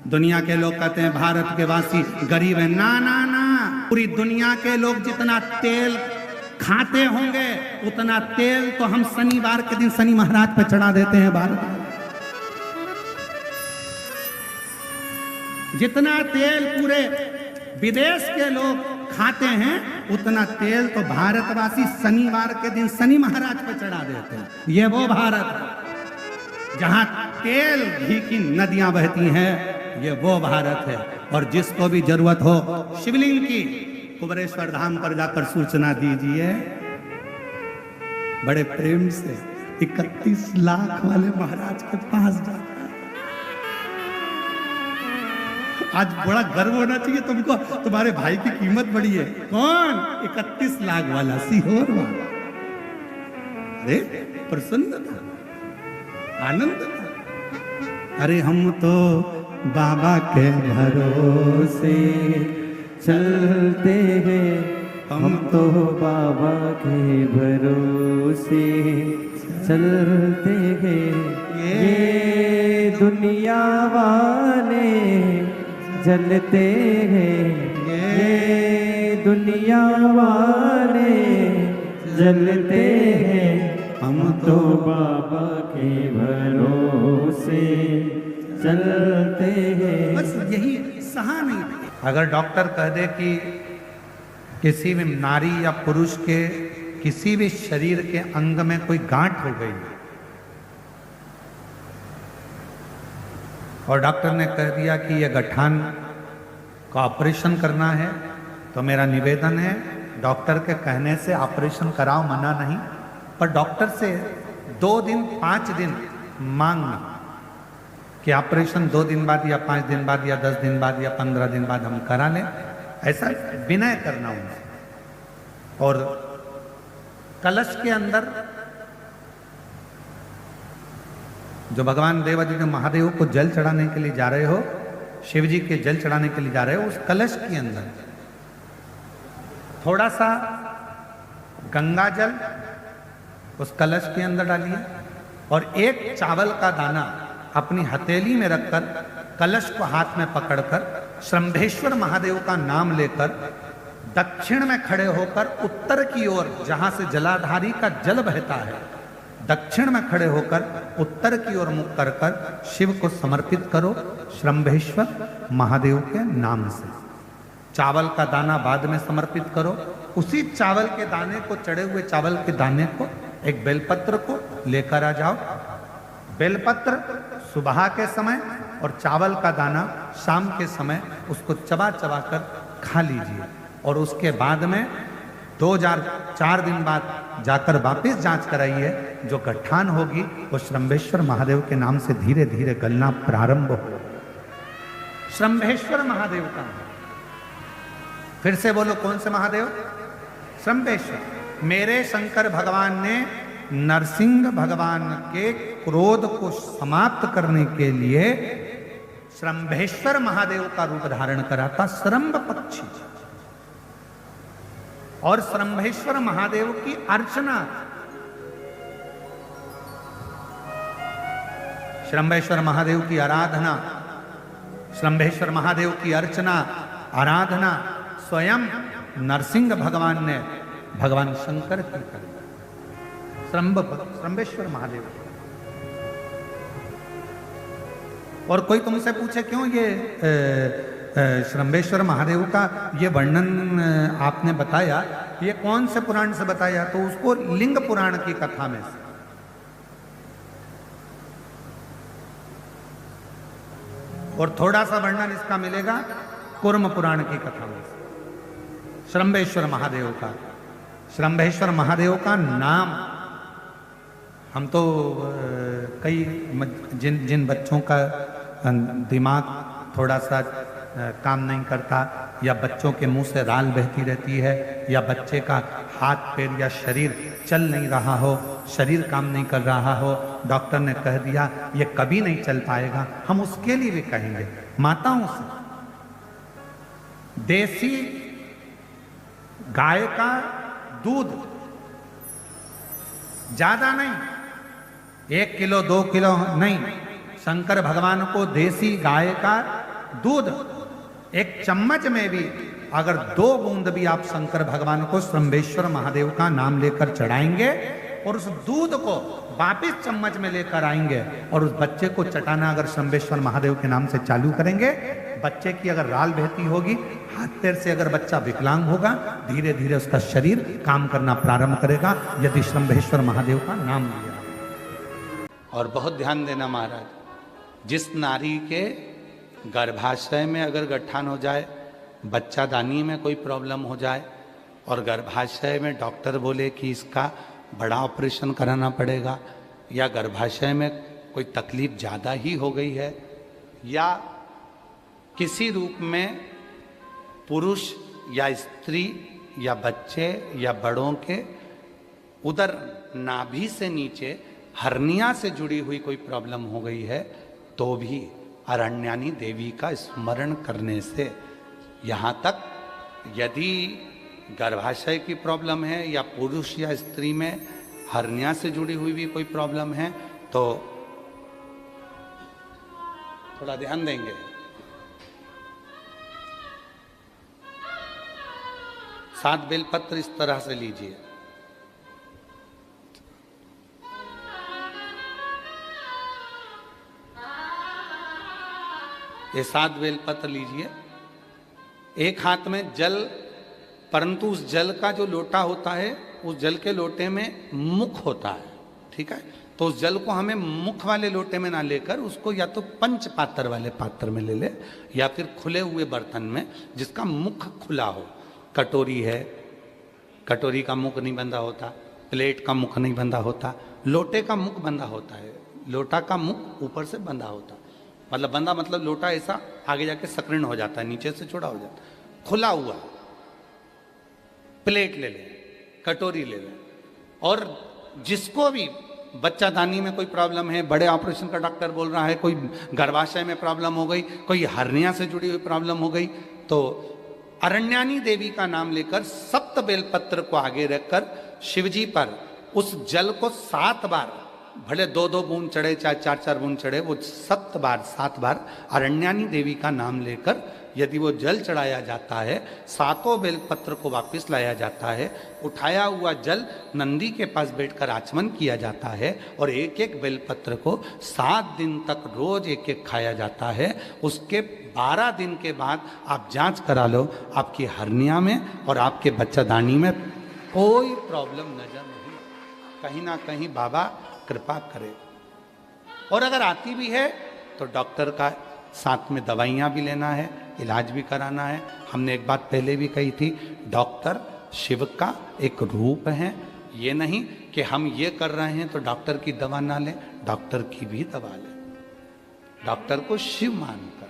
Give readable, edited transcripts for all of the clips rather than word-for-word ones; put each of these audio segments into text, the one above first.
दुनिया के लोग कहते हैं भारत के वासी गरीब हैं। ना ना ना, पूरी दुनिया के लोग जितना तेल खाते होंगे उतना तेल तो हम शनिवार के दिन शनि महाराज पे चढ़ा देते हैं भारत में। जितना तेल पूरे विदेश के लोग खाते हैं उतना तेल तो भारतवासी शनिवार के दिन शनि महाराज पे चढ़ा देते हैं। ये वो भारत है जहां तेल घी की नदियां बहती हैं, ये वो भारत है। और जिसको भी जरूरत हो शिवलिंग की, कुबेरेश्वर धाम पर जाकर सूचना दीजिए। बड़े प्रेम से 31 लाख वाले महाराज के पास जाकर आज बड़ा गर्व होना चाहिए तुमको, तुम्हारे भाई की कीमत बड़ी है। कौन? 31 लाख वाला सीहोर वाला। अरे प्रसन्न था, आनंद था। अरे हम तो बाबा के भरोसे चलते हैं, हम तो बाबा के भरोसे चलते हैं। ये दुनिया वाले जलते हैं, ये दुनिया वाले जलते हैं, हम तो बाबा के भरोसे चलते हैं। बस यही सहा नहीं। अगर डॉक्टर कह दे कि किसी भी नारी या पुरुष के किसी भी शरीर के अंग में कोई गांठ हो गई और डॉक्टर ने कह दिया कि यह गठान का ऑपरेशन करना है, तो मेरा निवेदन है डॉक्टर के कहने से ऑपरेशन कराओ, मना नहीं, पर डॉक्टर से 2 दिन 5 दिन मांगना कि ऑपरेशन 2 दिन बाद या 5 दिन बाद या 10 दिन बाद या 15 दिन बाद हम करा लें, ऐसा विनय करना उनसे। और कलश के अंदर जो भगवान देवादिदेव महादेव को जल चढ़ाने के लिए जा रहे हो, शिव जी के जल चढ़ाने के लिए जा रहे हो, उस कलश के अंदर थोड़ा सा गंगा जल उस कलश के अंदर डालिए और एक चावल का दाना अपनी हथेली में रखकर कलश को हाथ में पकड़कर श्रंभेश्वर महादेव का नाम लेकर दक्षिण में खड़े होकर उत्तर की ओर, जहां से जलाधारी का जल बहता है, दक्षिण में खड़े होकर उत्तर की ओर मुख कर कर शिव को समर्पित करो श्रंभेश्वर महादेव के नाम से। चावल का दाना बाद में समर्पित करो। उसी चावल के दाने को, चढ़े हुए चावल के दाने को, एक बेलपत्र को लेकर आ जाओ। बेलपत्र सुबह के समय और चावल का दाना शाम के समय उसको चबा चबा कर खा लीजिए। और उसके बाद में 4 दिन बाद जाकर वापस जांच कराइए। जो गठान होगी वो श्रंभेश्वर महादेव के नाम से धीरे धीरे गलना प्रारंभ हो। श्रंभेश्वर महादेव का, फिर से बोलो कौन से महादेव? श्रंभेश्वर। मेरे शंकर भगवान ने नरसिंह भगवान के क्रोध को समाप्त करने के लिए श्रंभेश्वर महादेव का रूप धारण करा था, श्रंभ पक्षी। और श्रंभेश्वर महादेव की अर्चना, श्रंभेश्वर महादेव की आराधना, श्रंभेश्वर महादेव की अर्चना आराधना स्वयं नरसिंह भगवान ने भगवान शंकर की करी। श्रंभेश्वर महादेव। और कोई तुमसे पूछे क्यों ये श्रंभेश्वर महादेव का ये वर्णन आपने बताया, ये कौन से पुराण से बताया? तो उसको लिंग पुराण की कथा में से। और थोड़ा सा वर्णन इसका मिलेगा कूर्म पुराण की कथा में से। श्रंभेश्वर महादेव का, श्रंभेश्वर महादेव का नाम हम तो कई जिन बच्चों का दिमाग थोड़ा सा काम नहीं करता, या बच्चों के मुंह से राल बहती रहती है, या बच्चे का हाथ पैर या शरीर चल नहीं रहा हो, शरीर काम नहीं कर रहा हो, डॉक्टर ने कह दिया ये कभी नहीं चल पाएगा, हम उसके लिए भी कहेंगे माताओं से देसी गाय का दूध, ज्यादा नहीं, 1 किलो 2 किलो नहीं, शंकर भगवान को देसी गाय का दूध एक चम्मच में भी अगर 2 बूंद भी आप शंकर भगवान को श्रंभेश्वर महादेव का नाम लेकर चढ़ाएंगे और उस दूध को वापिस चम्मच में लेकर आएंगे और उस बच्चे को चटाना अगर श्रंभेश्वर महादेव के नाम से चालू करेंगे, बच्चे की अगर राल बहती होगी, हाथ पैर से अगर बच्चा विकलांग होगा, धीरे धीरे उसका शरीर काम करना प्रारंभ करेगा यदि श्रंभेश्वर महादेव का नाम लिया। और बहुत ध्यान देना महाराज, जिस नारी के गर्भाशय में अगर गट्ठान हो जाए, बच्चादानी में कोई प्रॉब्लम हो जाए और गर्भाशय में डॉक्टर बोले कि इसका बड़ा ऑपरेशन कराना पड़ेगा या गर्भाशय में कोई तकलीफ ज़्यादा ही हो गई है या किसी रूप में पुरुष या स्त्री या बच्चे या बड़ों के उधर नाभि से नीचे हर्निया से जुड़ी हुई कोई प्रॉब्लम हो गई है, तो भी अरण्यानी देवी का स्मरण करने से, यहाँ तक यदि गर्भाशय की प्रॉब्लम है या पुरुष या स्त्री में हर्निया से जुड़ी हुई भी कोई प्रॉब्लम है, तो थोड़ा ध्यान देंगे। सात बेलपत्र इस तरह से लीजिए, ये 7 बेलपत्र लीजिए। एक हाथ में जल, परंतु उस जल का जो लोटा होता है, उस जल के लोटे में मुख होता है, ठीक है। तो उस जल को हमें मुख वाले लोटे में ना लेकर उसको या तो पंच पात्र वाले पात्र में ले ले या फिर खुले हुए बर्तन में जिसका मुख खुला हो। कटोरी है, कटोरी का मुख नहीं बंधा होता, प्लेट का मुख नहीं बंधा होता, लोटे का मुख बंधा होता है। लोटा का मुख ऊपर से बंधा होता, मतलब बंधा मतलब लोटा ऐसा आगे जाके सक्रिण हो जाता है, नीचे से छोड़ा हो जाता है। खुला हुआ प्लेट ले ले, कटोरी ले ले। और जिसको भी बच्चादानी में कोई प्रॉब्लम है, बड़े ऑपरेशन का डॉक्टर बोल रहा है, कोई गर्भाशय में प्रॉब्लम हो गई, कोई हर्निया से जुड़ी हुई प्रॉब्लम हो गई, तो अरण्यानी देवी का नाम लेकर 7 बेलपत्र को आगे रखकर शिवजी पर उस जल को 7 बार, भले 2-2 बूंद चढ़े चाहे 4-4 बूंद चढ़े, वो 7 बार अरण्यानी देवी का नाम लेकर यदि वो जल चढ़ाया जाता है, 7 बेलपत्र को वापस लाया जाता है, उठाया हुआ जल नंदी के पास बैठकर आचमन किया जाता है और एक एक बेलपत्र को 7 दिन तक रोज एक एक खाया जाता है। उसके 12 दिन के बाद आप जांच करा लो, आपकी हर्निया में और आपके बच्चादानी में कोई प्रॉब्लम नजर नहीं, कहीं ना कहीं बाबा कृपा करे। और अगर आती भी है तो डॉक्टर का साथ में दवाइयाँ भी लेना है, इलाज भी कराना है। हमने एक बात पहले भी कही थी, डॉक्टर शिव का एक रूप है। ये नहीं कि हम ये कर रहे हैं तो डॉक्टर की दवा ना लें, डॉक्टर की भी दवा लें, डॉक्टर को शिव मानकर।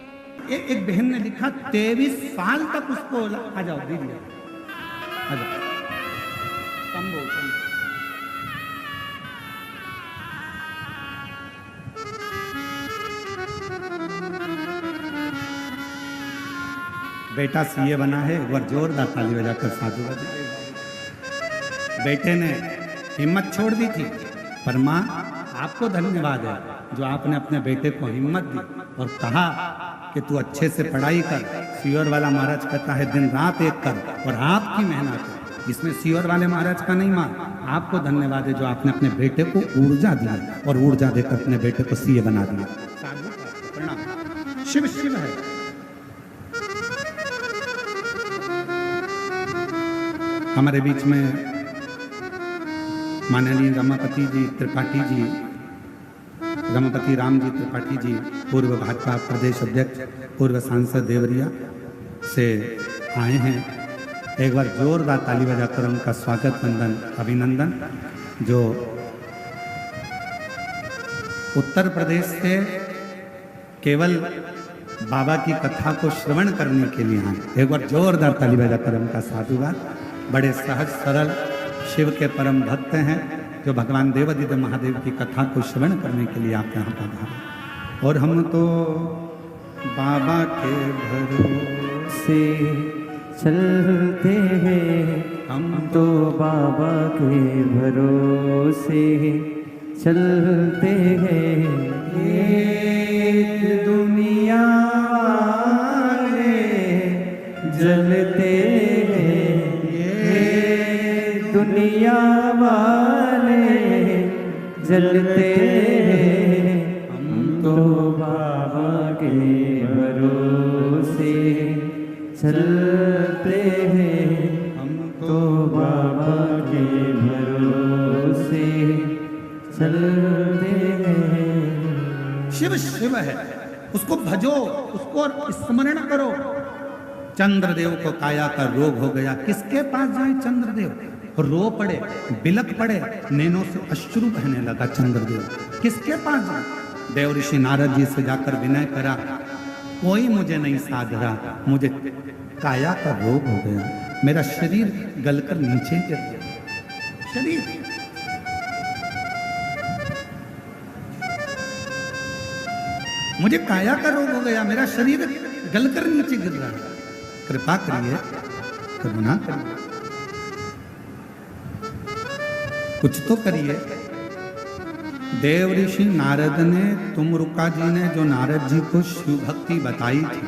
एक बहन ने लिखा 23 साल तक उसको, आ जाओ दीदी आ जाओ, कम बोल बेटा सीए बना है, एक बार जोरदार ताली बजाकर साधु बजाए। बेटे ने हिम्मत छोड़ दी थी, पर माँ आपको धन्यवाद है जो आपने अपने बेटे को हिम्मत दी और कहा कि तू अच्छे से पढ़ाई कर। सीओर वाला महाराज कहता है दिन रात एक कर और आपकी मेहनत है, इसमें सीओर वाले महाराज का नहीं माँ, आपको धन्यवाद है जो आपने अपने बेटे को ऊर्जा दी और ऊर्जा देकर अपने बेटे को सीए बना दिया। शिव शिव है। हमारे बीच में माननीय रमापति जी त्रिपाठी जी, रमापति राम जी त्रिपाठी जी, पूर्व भाजपा प्रदेश अध्यक्ष, पूर्व सांसद देवरिया से आए हैं। एक बार जोरदार ताली बजाकर उनका स्वागत वंदन अभिनंदन। जो उत्तर प्रदेश से केवल बाबा की कथा को श्रवण करने के लिए आए, एक बार जोरदार ताली बजाकर उनका साधुवाद। बड़े सहज सरल शिव के परम भक्त हैं जो भगवान देवादिदेव महादेव की कथा को श्रवण करने के लिए आप यहाँ पधारे। और हम तो बाबा के भरोसे चलते हैं, हम तो बाबा के भरोसे चलते हैं। एक दुनिया जलते हैं हम तो बाबा के भरोसे, चलते हैं हम तो बाबा के भरोसे, चलते हैं। शिव शिव है, उसको भजो, उसको स्मरण करो। चंद्रदेव को काया का रोग हो गया, किसके पास जाए चंद्रदेव? रो पड़े, बिलक पड़े, नैनों से अश्रु बहने लगा चंद्रदेव, किसके पास जाए? देव ऋषि नारद जी से जाकर विनय करा, कोई मुझे नहीं साध रहा, मुझे काया का रोग हो गया, मेरा शरीर गलकर नीचे गिर गया। शरीर मुझे काया का रोग हो गया, मेरा शरीर गलकर नीचे गिर रहा है, कृपा करिए, करुणा करिए, कुछ तो करिए। देव ऋषि नारद ने, तुमरुका जी ने जो नारद जी को शिव भक्ति बताई थी,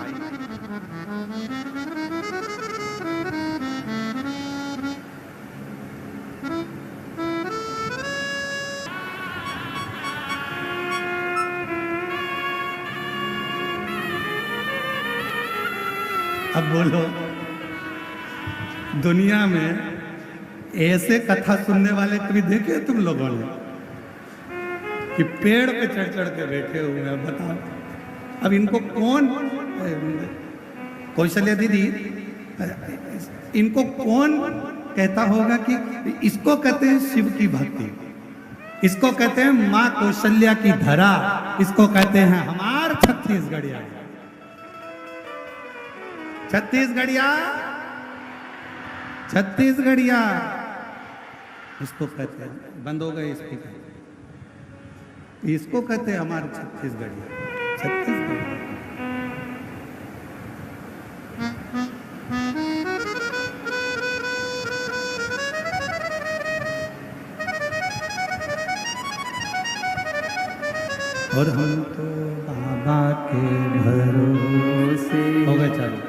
अब बोलो, दुनिया में ऐसे कथा सुनने वाले कभी देखे तुम लोगों ने कि पेड़ पे चढ़ चढ़ के बैठे हुए हैं? बताओ, अब इनको कौन, कौशल्या दीदी, इनको कौन कहता होगा कि इसको कहते हैं शिव की भक्ति, इसको कहते हैं माँ कौशल्या की धरा, इसको कहते हैं हमार छत्तीसगढ़िया। छत्तीसगढ़िया, छत्तीसगढ़िया इसको कहते हैं। बंद हो गए स्पीकर, इसको कहते हैं हमारे छत्तीसगढ़िया। छत्तीसगढ़ और हम तो बाबा के भरोसे हो गए चालू,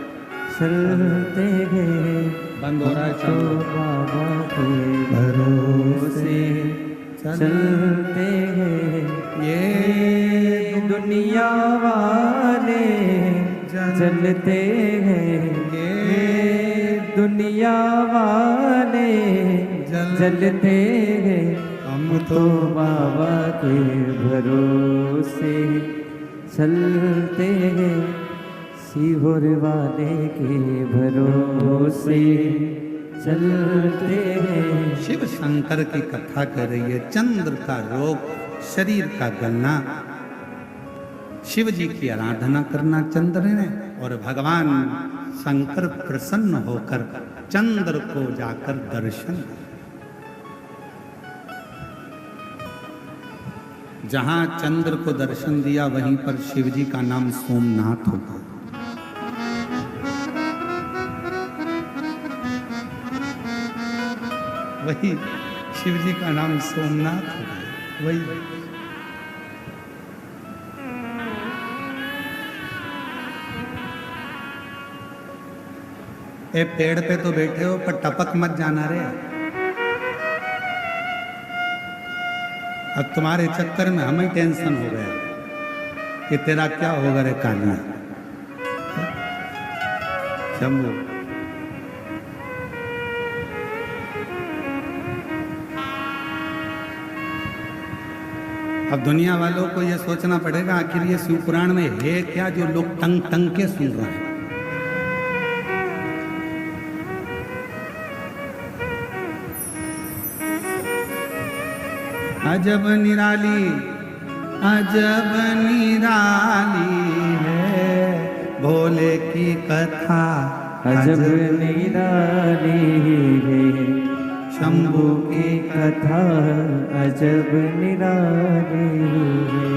चलते हैं, बंद हो रहा है तो चालू। बाबा के भरोसे, चलते हैं। ये दुनिया वाले चलते हैं, ये दुनिया वाले चलते हैं, हम तो बाबा के भरोसे, चलते हैं। शिवोर वाले के भरोसे, चलते हैं। शिव शंकर की कथा कर रही है। चंद्र का रोग, शरीर का गलना, शिव जी की आराधना करना चंद्र ने, और भगवान शंकर प्रसन्न होकर चंद्र को जाकर दर्शन, जहां चंद्र को दर्शन दिया वहीं पर शिव जी का नाम सोमनाथ होगा। वही शिव जी का नाम सोमनाथ होगा। वही ए पेड़ पे तो बैठे हो पर टपक मत जाना रे। अब तुम्हारे चक्कर में हमें टेंशन हो गया कि तेरा क्या होगा रे कालिया। शंभू अब दुनिया वालों को यह सोचना पड़ेगा आखिर ये शिव पुराण में है क्या जो लोग टंग टंग के सुन रहे हैं। अजब निराली, अजब निराली है भोले की कथा, अजब निराली है शंभू की कथा, अजब निराली है।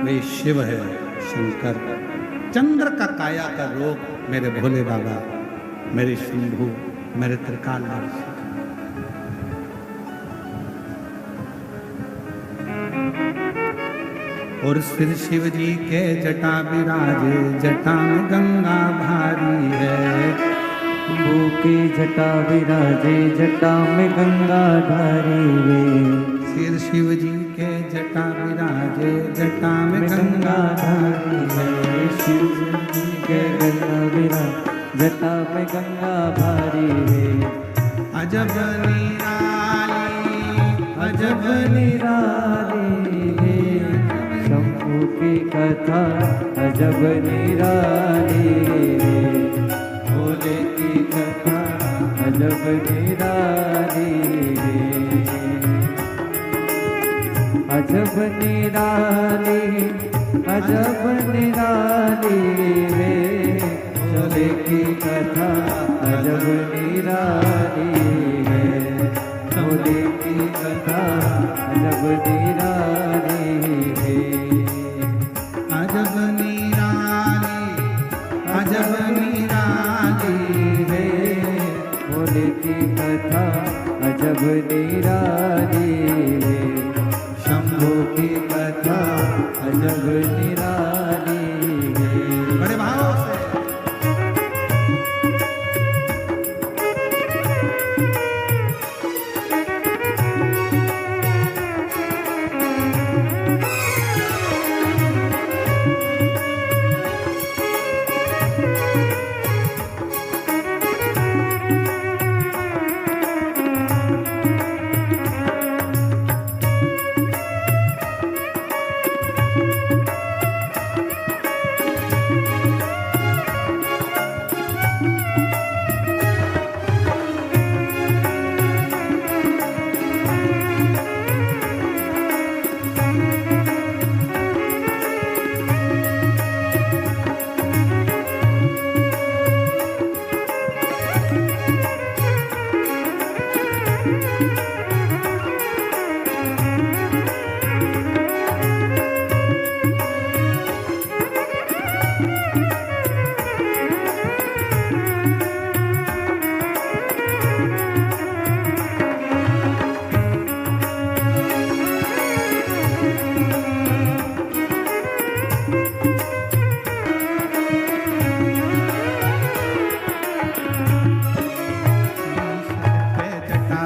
वे शिव है शंकर। चंद्र का काया का रोग मेरे भोले बाबा, मेरे शंभू, मेरे त्रिकाल दर्शी। और सिर शिव जी के जटा विराजे, जटा में गंगा भारी है। शंभू की जटा विराजे, जटा में गंगा धारी रे। सिर शिव जी के जटा विराजे, जटा में गंगा धारी है। शिव जी के गंगा विराज, जटा में गंगा भारी है। अजब निराली, अजब निराली है शंभू की कथा, अजब निराली है। भोले की कथा अजब निराली है। अजब निराली, अजब निराली है। भोले की कथा अजब निराली है। भोले की कथा अजब निराली है। अजब निराली, अजब निराली है। भोले की कथा अजब निराली है। शंभू की कथा अजब निराली है। बड़े भाव से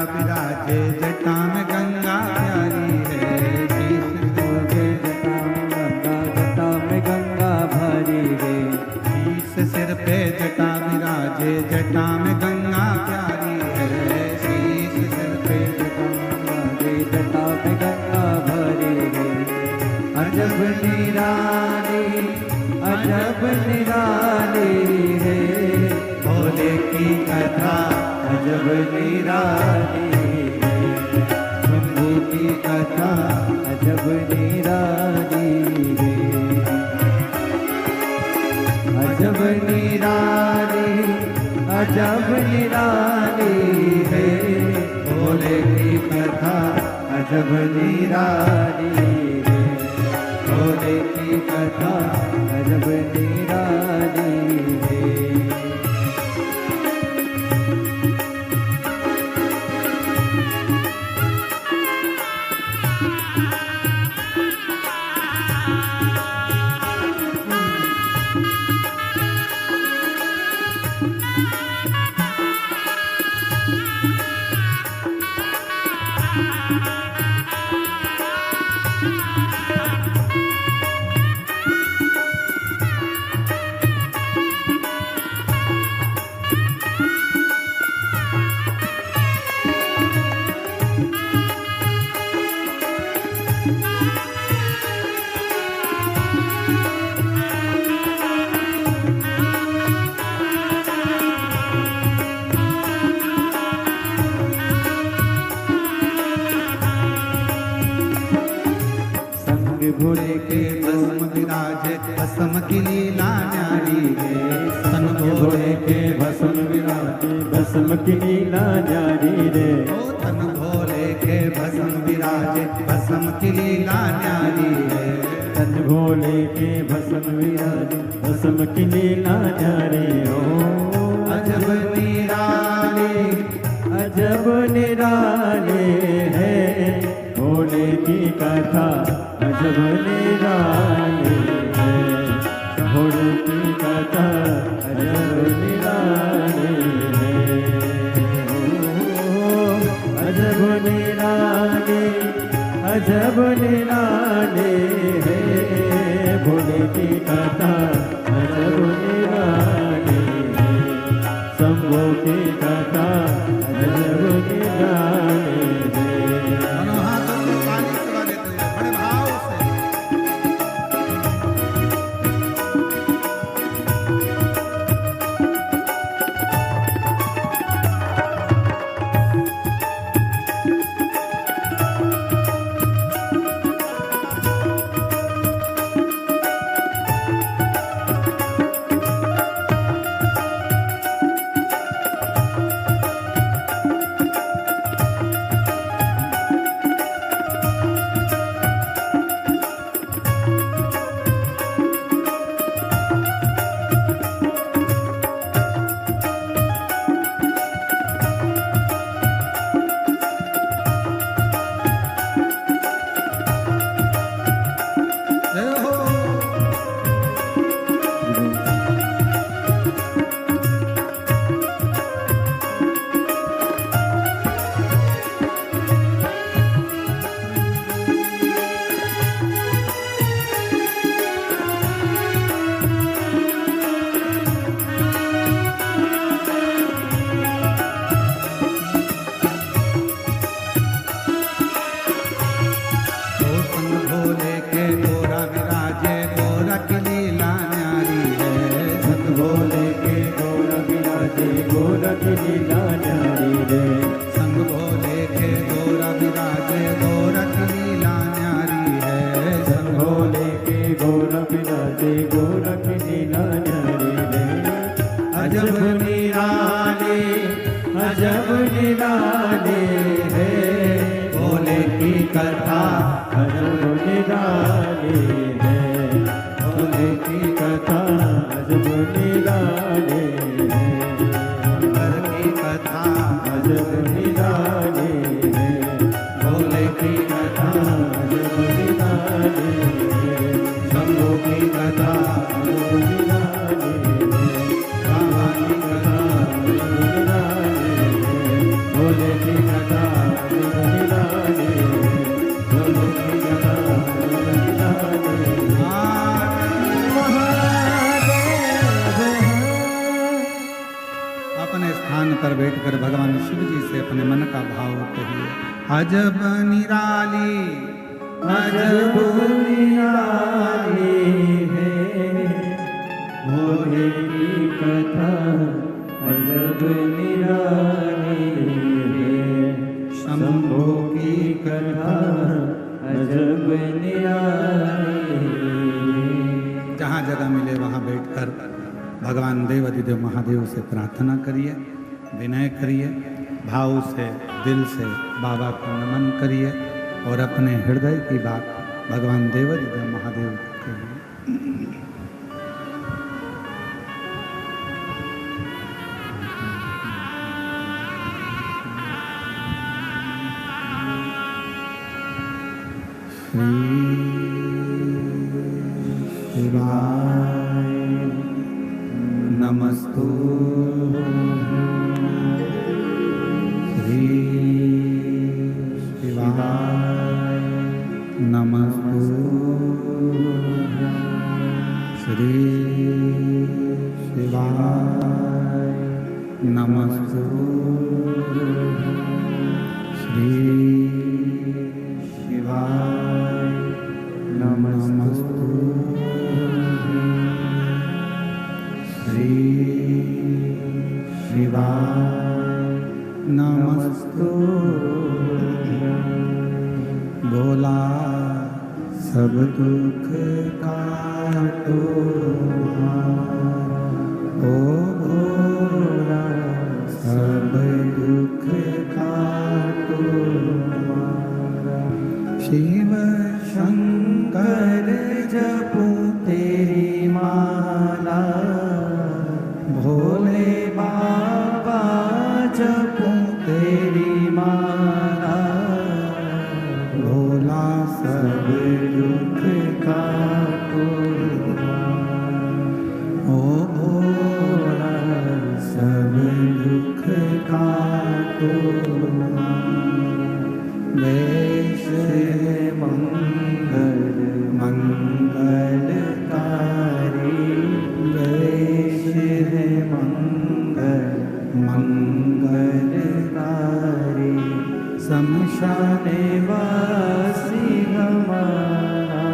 विराजे, जटा में गंगा प्यारी है। जटा में गंगा भारी है। शीश सिर पे जटा विराजे, जटा में गंगा प्यारी है। शीश सिर पे जटा विराजे, जटा में गंगा भारी है। अजब निराली, अजब निराली है। भोले की कथा अजब निराली है। शंभू की कथा अजब निराली है। अजब निराली, अजब निराली है। भोले की कथा अजब निराली है। भोले की कथा अजब निराली है। भोले के भस्म विराजे, भस्म की लीला न्यारी है। सन भोले के भस्म विराजे, भस्म की लीला न्यारी रे। ओ तन भोले के भस्म विराजे, भस्म की लीला न्यारी है। तन भोले के भस्म विराजे, भस्म की लीला न्यारी हो। अजब निराले, अजब निराले है। भोले की कथा अजब निराली है, भोले की कथा अजब निराली है। अजब निराली, अजब निराली है, भोले की कथा अजब निराली है, शंभो की कथा अजब निराली है। दोनों हाथों को ताली से देते हुए बड़े भाव से जय हो। ओ संग भोले के गोरा विराजे, गोरा की लीला न्यारी है। संत भोले के गौर विराजे, गौर की लीला न्यारी रे। संग भोले के गोरा विराजे, गोरा की लीला न्यारी है। संत भोले के गौर विराजे, गौर की लीला न्यारी रे। अजब निराली, अजब निराली है, भोले की कथा अजब निराली है, भोले की कथा अजब निराली है, घर की कथा अजब निराली है, भोले की कथा अजब निराली है, शंभू की कथा अजब निराली है, बाबा की कथा अजब निराली है, भोले की कथा अजब निराली है, भोले की कथा अजब निराली है। अपने स्थान पर बैठकर भगवान शिव जी से अपने मन का भाव कहिए। अजब निराली, अजब निराली है, भोले की कथा अजब निराली है, शंभो की कथा अजब निराली है। जहाँ जगह मिले वहाँ बैठकर भगवान देवाधिदेव महादेव से प्रार्थना करिए, विनय करिए, भाव से दिल से बाबा को नमन करिए और अपने हृदय की बात भगवान देवाधिदेव महादेव को कहिए। शिवाय नमस्तु, श्री शिवाय नमस्तु, श्री शिवाय नमस्तु, श्री शिवाय नमस्तु, श्री शिवाय नमस्तु। भोला सब दुख काटो ओ भोला सब दुख काटो। शिव शंकर जपो तेरी माला, भोले बाबा जपो तेरी माला, भोले वेश है मंगल मंगलकारी, वेश है मंगल मंगलकारी, शमशाने वासी हमारा,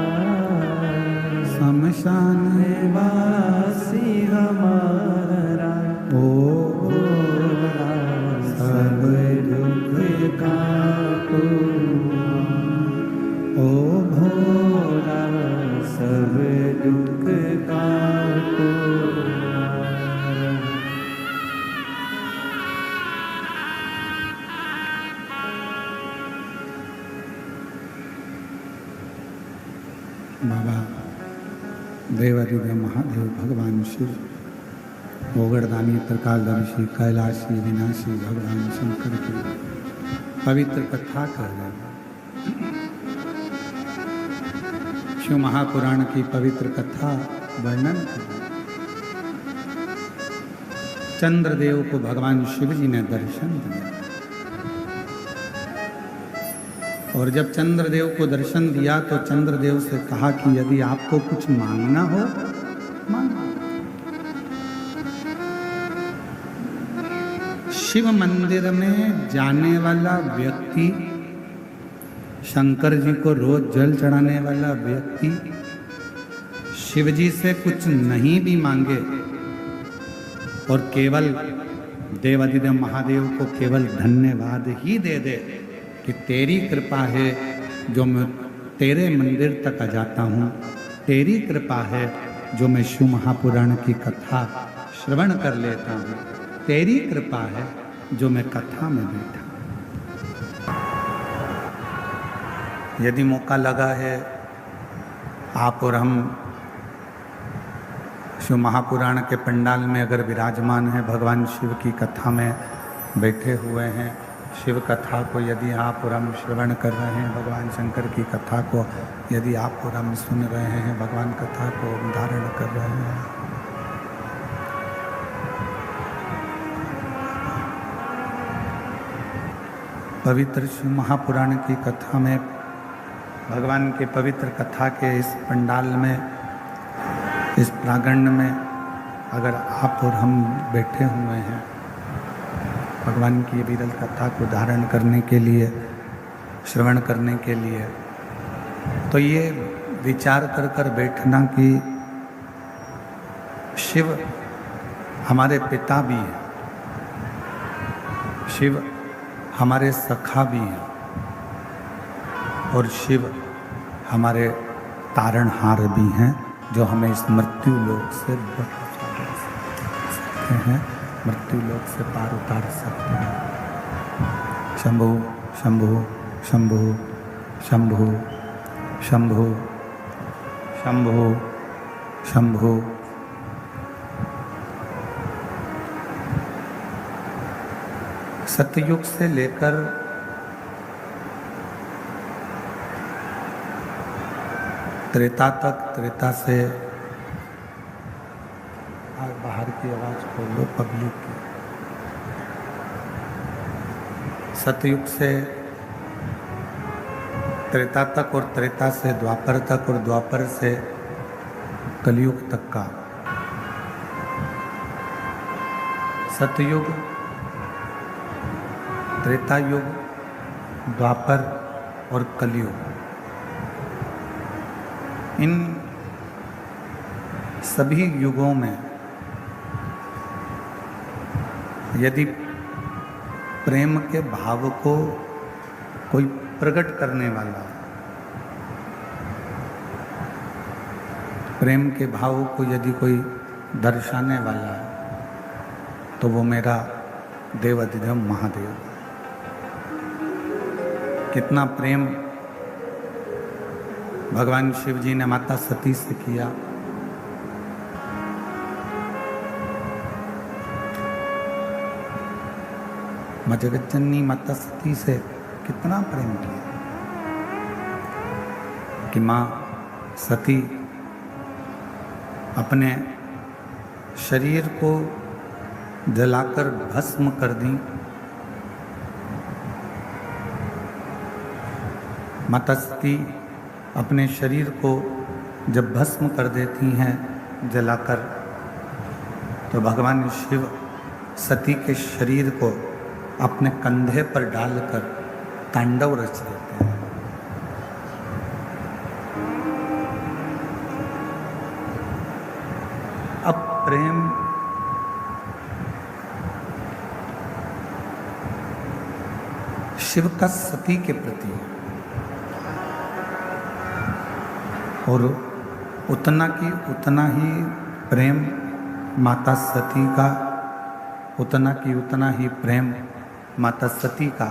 शमशाने वासी हमारा, ओ भोला सब दुख काटो, ओ भोला सब दुख काटो। बाबा देवादिदेव महादेव भगवान शिव, ओगड़दानी त्रिकालदर्शी कैलाशी विनाशी भगवान शंकर की पवित्र कथा कर रहे हैं। शिव महापुराण की पवित्र कथा वर्णन कर रहे हैं। चंद्रदेव को भगवान शिव जी ने दर्शन दिया, और जब चंद्रदेव को दर्शन दिया तो चंद्रदेव से कहा कि यदि आपको कुछ मांगना हो मांगो। शिव मंदिर में जाने वाला व्यक्ति, शंकर जी को रोज जल चढ़ाने वाला व्यक्ति शिव जी से कुछ नहीं भी मांगे और केवल देवादिदेव महादेव को केवल धन्यवाद ही दे दे कि तेरी कृपा है जो मैं तेरे मंदिर तक आ जाता हूँ, तेरी कृपा है जो मैं शिव महापुराण की कथा श्रवण कर लेता हूँ, तेरी कृपा है जो मैं कथा में बैठा। यदि मौका लगा है, आप और हम शिव महापुराण के पंडाल में अगर विराजमान हैं, भगवान शिव की कथा में बैठे हुए हैं, शिव कथा को यदि आप और हम श्रवण कर रहे हैं, भगवान शंकर की कथा को यदि आप और हम सुन रहे हैं, भगवान कथा को धारण कर रहे हैं, पवित्र शिव महापुराण की कथा में, भगवान के पवित्र कथा के इस पंडाल में, इस प्रांगण में अगर आप और हम बैठे हुए हैं भगवान की विरल कथा को धारण करने के लिए, श्रवण करने के लिए, तो ये विचार कर कर बैठना कि शिव हमारे पिता भी हैं, शिव हमारे सखा भी हैं, और शिव हमारे तारणहार भी हैं जो हमें इस मृत्यु लोक से बचा सकते हैं, मृत्यु लोक से पार उतार सकते हैं। शंभु शंभु शंभु शंभु शंभु शंभु शंभु। सतयुग से लेकर त्रेता तक, त्रेता से बाहर की आवाज खोलो पब्लिक की। सतयुग से त्रेता तक और त्रेता से द्वापर तक और द्वापर से कलयुग तक का सतयुग, त्रेता युग, द्वापर और कलयुग, इन सभी युगों में यदि प्रेम के भाव को कोई प्रकट करने वाला, प्रेम के भाव को यदि कोई दर्शाने वाला है तो वो मेरा देवादिदेव महादेव। कितना प्रेम भगवान शिव जी ने माता सती से किया, जगतजननी माता सती से कितना प्रेम किया कि माँ सती अपने शरीर को जलाकर भस्म कर दी माता सती अपने शरीर को जब भस्म कर देती हैं जलाकर, तो भगवान शिव सती के शरीर को अपने कंधे पर डालकर तांडव रच देते हैं। अब प्रेम शिव का सती के प्रति है, और उतना ही प्रेम माता सती का, उतना ही प्रेम माता सती का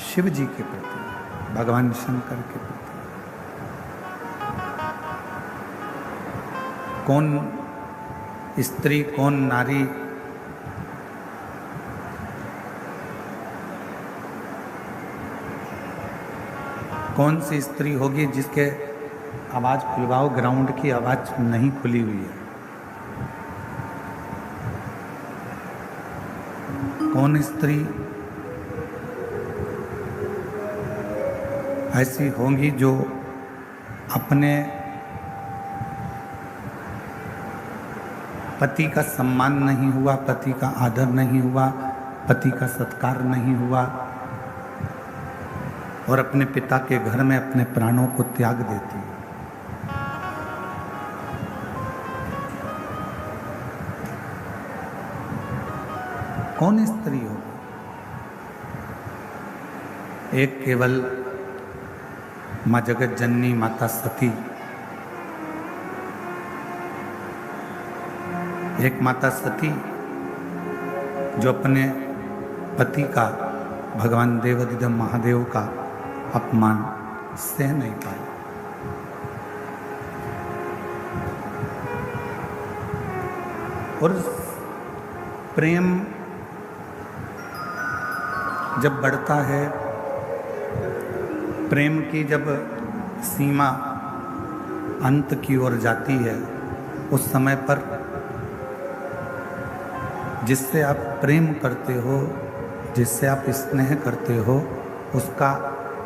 शिव जी के प्रति, भगवान शंकर के प्रति। कौन स्त्री, कौन नारी कौन सी स्त्री होगी जिसके आवाज खुलवाओ, ग्राउंड की आवाज नहीं खुली हुई है? कौन स्त्री ऐसी होंगी जो अपने पति का सम्मान नहीं हुआ, पति का आदर नहीं हुआ, पति का सत्कार नहीं हुआ, और अपने पिता के घर में अपने प्राणों को त्याग देती है? कौन स्त्री होगी? एक केवल माँ जगत जननी माता सती, एक माता सती जो अपने पति का, भगवान देवाधिदेव महादेव का अपमान सह नहीं पाई। और प्रेम जब बढ़ता है, प्रेम की जब सीमा अंत की ओर जाती है, उस समय पर जिससे आप प्रेम करते हो, जिससे आप स्नेह करते हो, उसका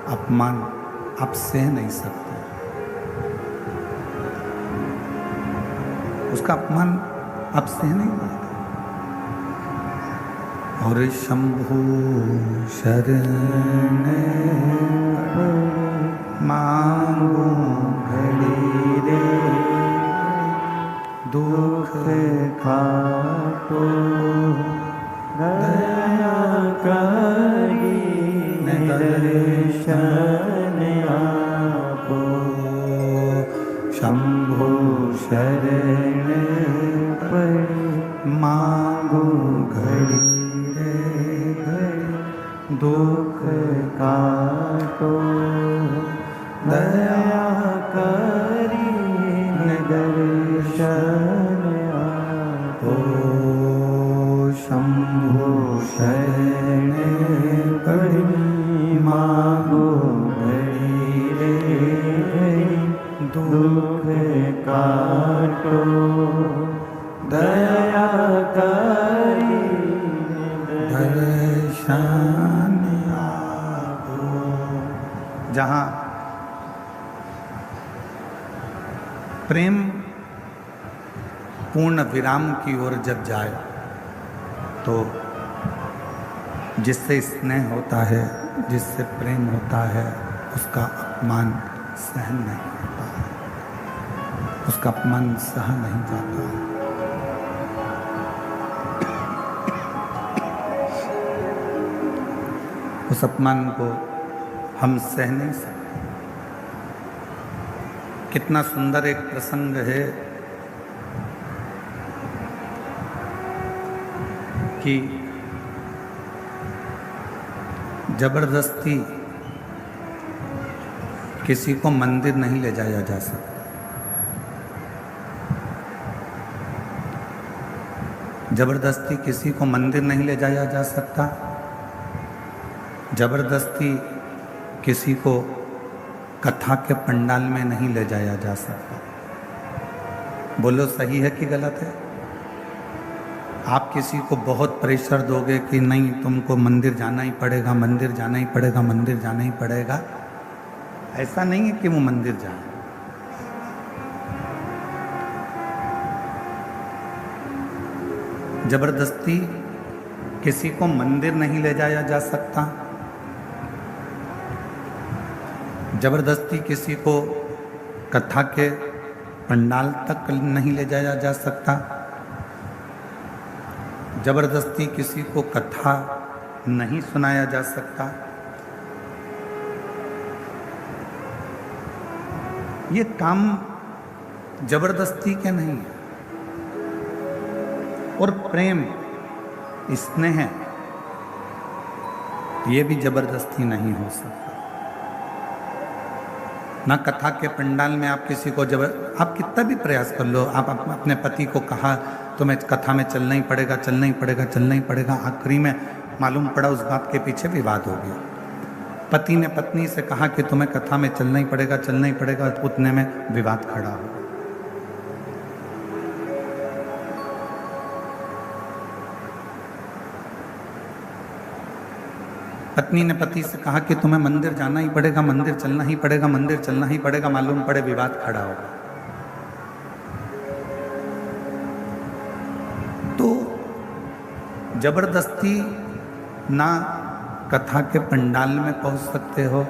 अपमान आप सह नहीं सकते, उसका अपमान आप सह नहीं पाते। और शंभु शरण मांगो घड़ी रे, दुख खाटो दया करी, दर्शन आपो। शंभु शरण पड़ी मांगो घड़ी रे घड़ी, दुख काटो दया करी, दर्शन आपो। शंभु शरण पड़ी मांगो घड़ी रे घड़ी, दुख काटो दया करी, दर्शन आपो। जहाँ प्रेम पूर्ण विराम की ओर जब जाए, तो जिससे स्नेह होता है, जिससे प्रेम होता है, उसका अपमान सहन नहीं होता है, उसका अपमान सह नहीं जाता है। उस अपमान को हम सह नहीं सकते। कितना सुंदर एक प्रसंग है कि जबरदस्ती किसी को मंदिर नहीं ले जाया जा सकता। जबरदस्ती किसी को मंदिर नहीं ले जाया जा सकता। जबरदस्ती किसी को कथा के पंडाल में नहीं ले जाया जा सकता। बोलो सही है कि गलत है? आप किसी को बहुत प्रेशर दोगे कि नहीं तुमको मंदिर जाना ही पड़ेगा, मंदिर जाना ही पड़ेगा, मंदिर जाना ही पड़ेगा, ऐसा नहीं है कि वो मंदिर जाए। जबरदस्ती किसी को मंदिर नहीं ले जाया जा सकता, जबरदस्ती किसी को कथा के पंडाल तक नहीं ले जाया जा सकता, जबरदस्ती किसी को कथा नहीं सुनाया जा सकता। ये काम जबरदस्ती के नहीं है। और प्रेम, स्नेह, ये भी जबरदस्ती नहीं हो सकता। ना कथा के पंडाल में आप किसी को आप कितना भी प्रयास कर लो, आप अपने पति को कहा तुम्हें कथा में चलना ही पड़ेगा, चलना ही पड़ेगा, चलना ही पड़ेगा, आखिरी में मालूम पड़ा उस बात के पीछे विवाद हो गया। पति ने पत्नी से कहा कि तुम्हें कथा में चलना ही पड़ेगा, चलना ही पड़ेगा, उतने में विवाद खड़ा हो गया। पत्नी ने पति से कहा कि तुम्हें मंदिर जाना ही पड़ेगा, मंदिर चलना ही पड़ेगा, मंदिर चलना ही पड़ेगा, मालूम पड़े विवाद खड़ा होगा। तो जबरदस्ती ना कथा के पंडाल में पहुंच सकते हो,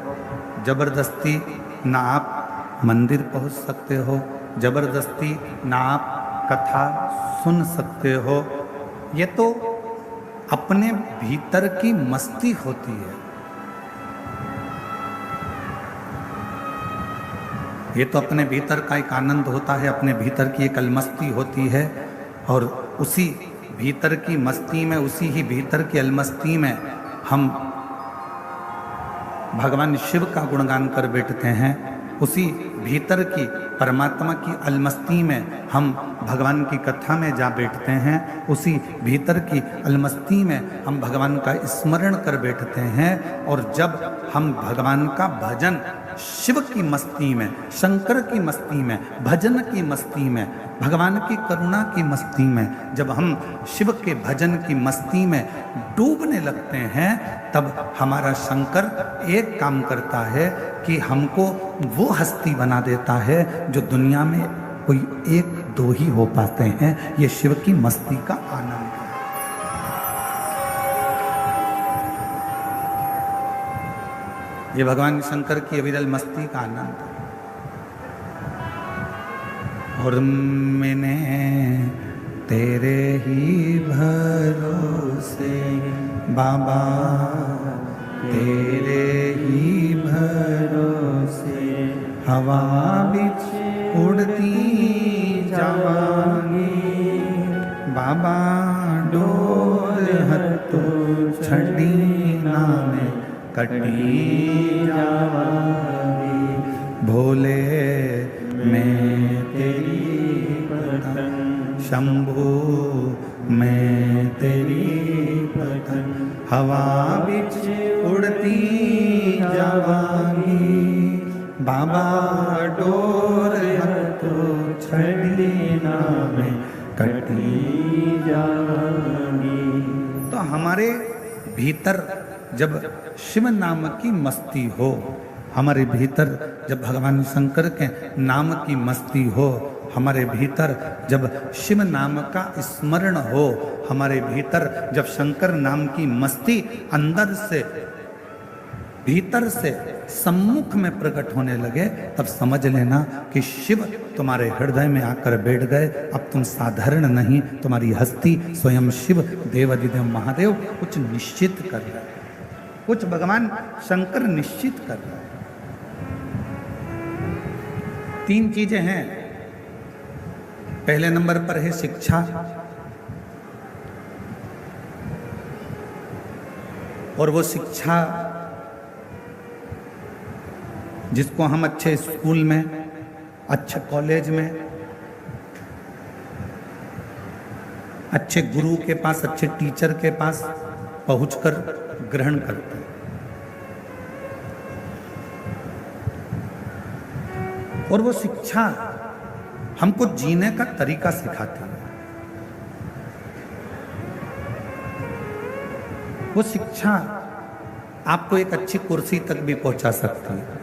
जबरदस्ती ना आप मंदिर पहुंच सकते हो, जबरदस्ती ना आप कथा सुन सकते हो। ये तो अपने भीतर की मस्ती होती है। ये तो अपने भीतर का एक आनंद होता है, अपने भीतर की एक अलमस्ती होती है। और उसी भीतर की मस्ती में, उसी ही भीतर की अलमस्ती में हम भगवान शिव का गुणगान कर बैठते हैं। उसी भीतर की परमात्मा की अलमस्ती में हम भगवान की कथा में जा बैठते हैं। उसी भीतर की अलमस्ती में हम भगवान का स्मरण कर बैठते हैं। और जब हम भगवान का भजन शिव की मस्ती में, शंकर की मस्ती में, भजन की मस्ती में, भगवान की करुणा की मस्ती में, जब हम शिव के भजन की मस्ती में डूबने लगते हैं, तब हमारा शंकर एक काम करता है कि हमको वो हस्ती बना देता है जो दुनिया में कोई एक दो ही हो पाते हैं। ये शिव की मस्ती का आनंद है। ये भगवान शंकर की अविरल मस्ती का आनंद है। और मैंने तेरे ही भरोसे बाबा, तेरे ही भरोसे हवा बिच उड़ती जावांगी बाबा, डोर हत्तो छड़ी नामे कटी जावांगी। भोले मैं तेरी पतंग, शंभू मैं तेरी पतंग, हवा बिच उड़ती जावांगी बाबा, डोर हत्तो छड़ी नामे कटी जावांगी। तो हमारे भीतर जब शिव नाम की मस्ती हो, हमारे भीतर जब भगवान शंकर के नाम की मस्ती हो, हमारे भीतर जब शिव नाम का स्मरण हो, हमारे भीतर जब शंकर नाम की मस्ती अंदर से, भीतर से सम्मुख में प्रकट होने लगे, तब समझ लेना कि शिव तुम्हारे हृदय में आकर बैठ गए। अब तुम साधारण नहीं, तुम्हारी हस्ती स्वयं शिव देवाधिदेव महादेव कुछ निश्चित कर रहे हैं, कुछ भगवान शंकर निश्चित कर रहे हैं। 3 चीजें हैं। पहले नंबर पर है शिक्षा, और वो शिक्षा जिसको हम अच्छे स्कूल में, अच्छे कॉलेज में, अच्छे गुरु के पास, अच्छे टीचर के पास पहुंचकर ग्रहण करते हैं। और वो शिक्षा हमको जीने का तरीका सिखाती है। वो शिक्षा आपको एक अच्छी कुर्सी तक भी पहुंचा सकती है।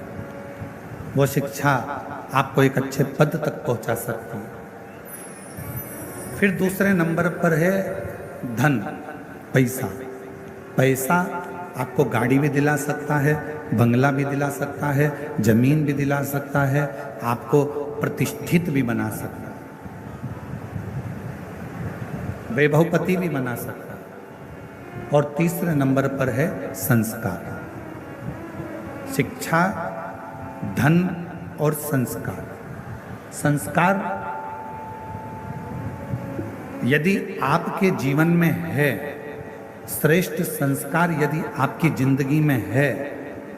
वो शिक्षा आपको एक अच्छे पद तक पहुंचा सकती है। फिर दूसरे नंबर पर है धन, पैसा। पैसा आपको गाड़ी भी दिला सकता है, बंगला भी दिला सकता है, जमीन भी दिला सकता है, आपको प्रतिष्ठित भी बना सकता है, वैभवपति भी बना सकता है। और तीसरे नंबर पर है संस्कार। शिक्षा, धन और संस्कार। संस्कार यदि आपके जीवन में है, श्रेष्ठ संस्कार यदि आपकी जिंदगी में है,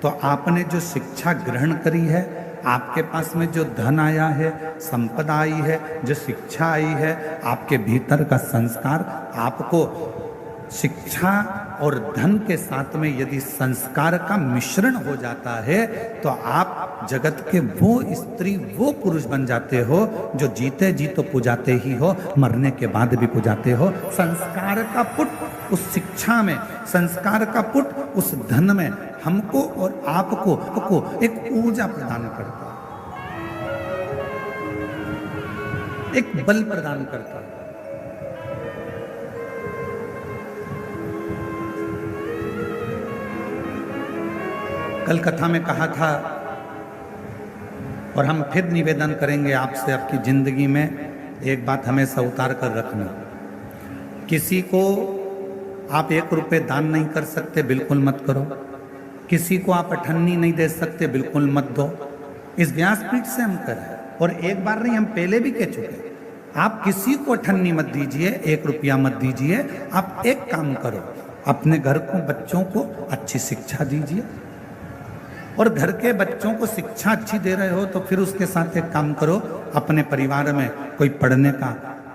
तो आपने जो शिक्षा ग्रहण करी है, आपके पास में जो धन आया है, संपदा आई है, जो शिक्षा आई है, आपके भीतर का संस्कार, आपको शिक्षा और धन के साथ में यदि संस्कार का मिश्रण हो जाता है, तो आप जगत के वो स्त्री, वो पुरुष बन जाते हो जो जीते जी तो पुजाते ही हो, मरने के बाद भी पुजाते हो। संस्कार का पुट उस शिक्षा में, संस्कार का पुट उस धन में हमको और आपको एक ऊर्जा प्रदान करता है, एक बल प्रदान करता है। कल कथा में कहा था और हम फिर निवेदन करेंगे आपसे, आपकी जिंदगी में एक बात हमेशा उतार कर रखना। किसी को आप 1 रुपये दान नहीं कर सकते, बिल्कुल मत करो। किसी को आप अठन्नी नहीं दे सकते, बिल्कुल मत दो। इस व्यासपीठ से हम कर रहे हैं, और एक बार नहीं, हम पहले भी कह चुके। आप किसी को अठन्नी मत दीजिए, 1 रुपया मत दीजिए। आप एक काम करो, अपने घर को, बच्चों को अच्छी शिक्षा दीजिए, और घर के बच्चों को शिक्षा अच्छी दे रहे हो तो फिर उसके साथ एक काम करो, अपने परिवार में कोई पढ़ने का,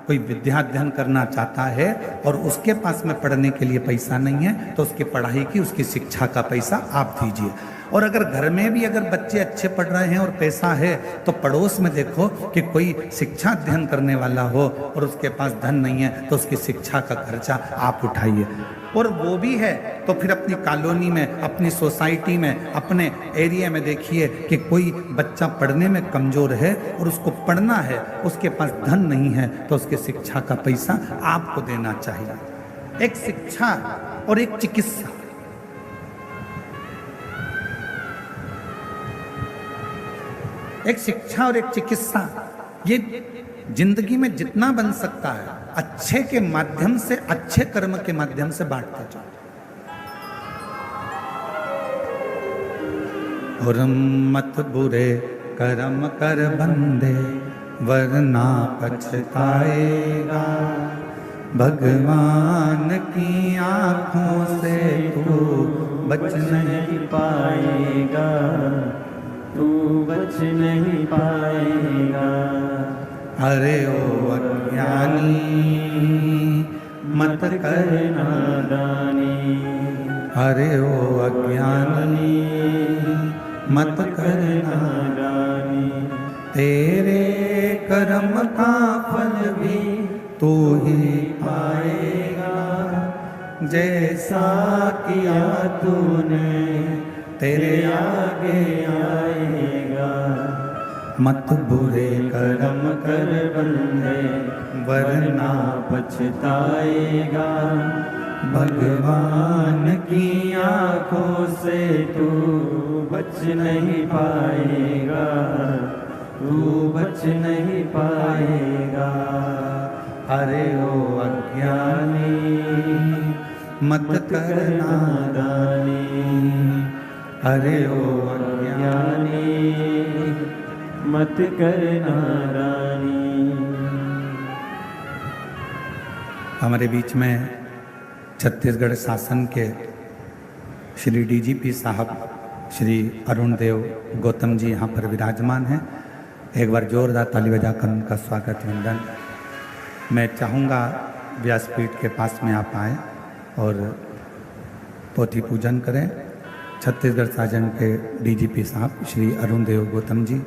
कोई विद्या अध्ययन करना चाहता है और उसके पास में पढ़ने के लिए पैसा नहीं है, तो उसकी पढ़ाई की, उसकी शिक्षा का पैसा आप दीजिए। और अगर घर में भी अगर बच्चे अच्छे पढ़ रहे हैं और पैसा है, तो पड़ोस में देखो कि कोई शिक्षा अध्ययन करने वाला हो और उसके पास धन नहीं है, तो उसकी शिक्षा का खर्चा आप उठाइए। और वो भी है तो फिर अपनी कॉलोनी में, अपनी सोसाइटी में, अपने एरिया में देखिए कि कोई बच्चा पढ़ने में कमज़ोर है और उसको पढ़ना है, उसके पास धन नहीं है, तो उसके शिक्षा का पैसा आपको देना चाहिए। एक शिक्षा और एक चिकित्सा, एक शिक्षा और एक चिकित्सा, ये जिंदगी में जितना बन सकता है अच्छे के माध्यम से, अच्छे कर्म के माध्यम से बांटते जाओ। और मत बुरे कर्म कर बंदे, वरना पछताएगा। भगवान की आंखों से तू बच नहीं पाएगा, तू बच नहीं पाएगा। अरे ओ अज्ञानी मत कर नादानी, अरे ओ अज्ञानी मत कर नादानी। तेरे कर्म का फल भी तू ही पाएगा, जैसा किया तूने तेरे आगे आएगा। मत बुरे कर्म कर बंदे, वरना पछताएगा। भगवान की आंखों से तू बच नहीं पाएगा, तू बच नहीं पाएगा। अरे ओ अज्ञानी मत कर नादानी, अरे ओ अज्ञानी मत कर नादानी। हमारे बीच में छत्तीसगढ़ शासन के श्री डीजीपी साहब श्री अरुण देव गौतम जी यहाँ पर विराजमान हैं। एक बार जोरदार ताली बजाकर उनका स्वागत वंदन। मैं चाहूँगा व्यासपीठ के पास में आप आएँ और पोथी पूजन करें। छत्तीसगढ़ शासन के डीजीपी साहब श्री अरुण देव गौतम जी,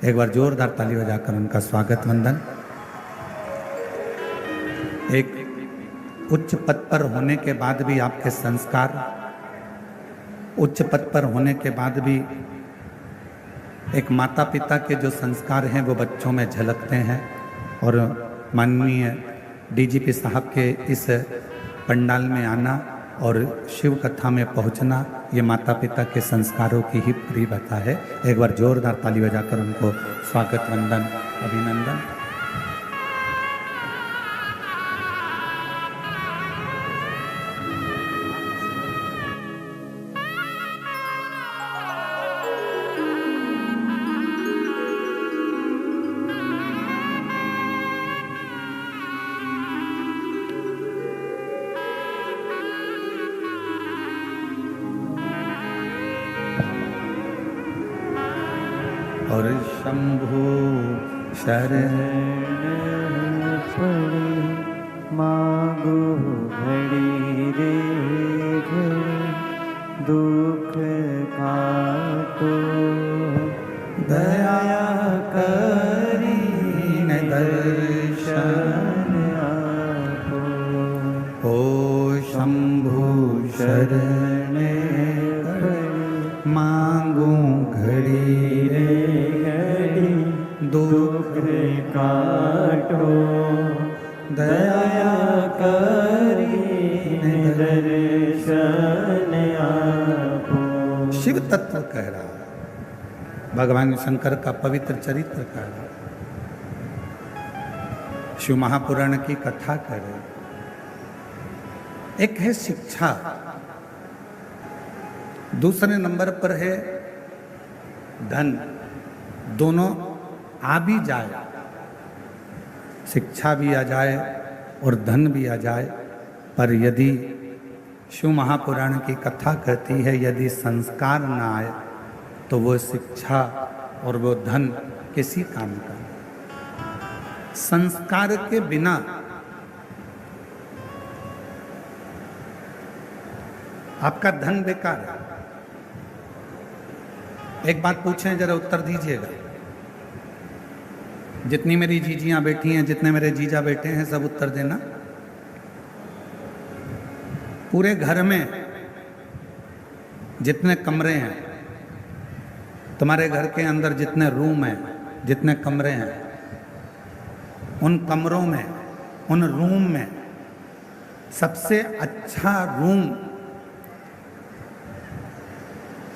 एक बार जोरदार ताली बजाकर उनका स्वागत वंदन। एक उच्च पद पर होने के बाद भी आपके संस्कार, उच्च पद पर होने के बाद भी एक माता पिता के जो संस्कार हैं वो बच्चों में झलकते हैं। और माननीय डीजीपी साहब के इस पंडाल में आना और शिव कथा में पहुंचना, ये माता पिता के संस्कारों की ही परिभाषा है। एक बार जोरदार ताली बजाकर उनको स्वागत, वंदन, अभिनंदन। और शंभु शरण पड़ी मांगो घड़ी रे घड़ी, दुख काटो दया करीन दर्शन आपो। ओ शंभु शरण मांगू घड़ी रे घड़ी, दुख काटो दया करीन दर्शन आपो। शिव तत्व कह रहा है, भगवान शंकर का पवित्र चरित्र कह रहा है, शिव महापुराण की कथा कर रहे। एक है शिक्षा, दूसरे नंबर पर है धन। दोनों आ भी जाए, शिक्षा भी आ जाए और धन भी आ जाए, पर यदि शिव महापुराण की कथा कहती है यदि संस्कार ना आए तो वो शिक्षा और वो धन किसी काम का। संस्कार के बिना आपका धन बेकार है। एक बात पूछें, जरा उत्तर दीजिएगा। जितनी मेरी जीजियां बैठी हैं, जितने मेरे जीजा बैठे हैं, सब उत्तर देना। पूरे घर में जितने कमरे हैं, तुम्हारे घर के अंदर जितने रूम हैं, जितने कमरे हैं, उन कमरों में, उन रूम में सबसे अच्छा रूम,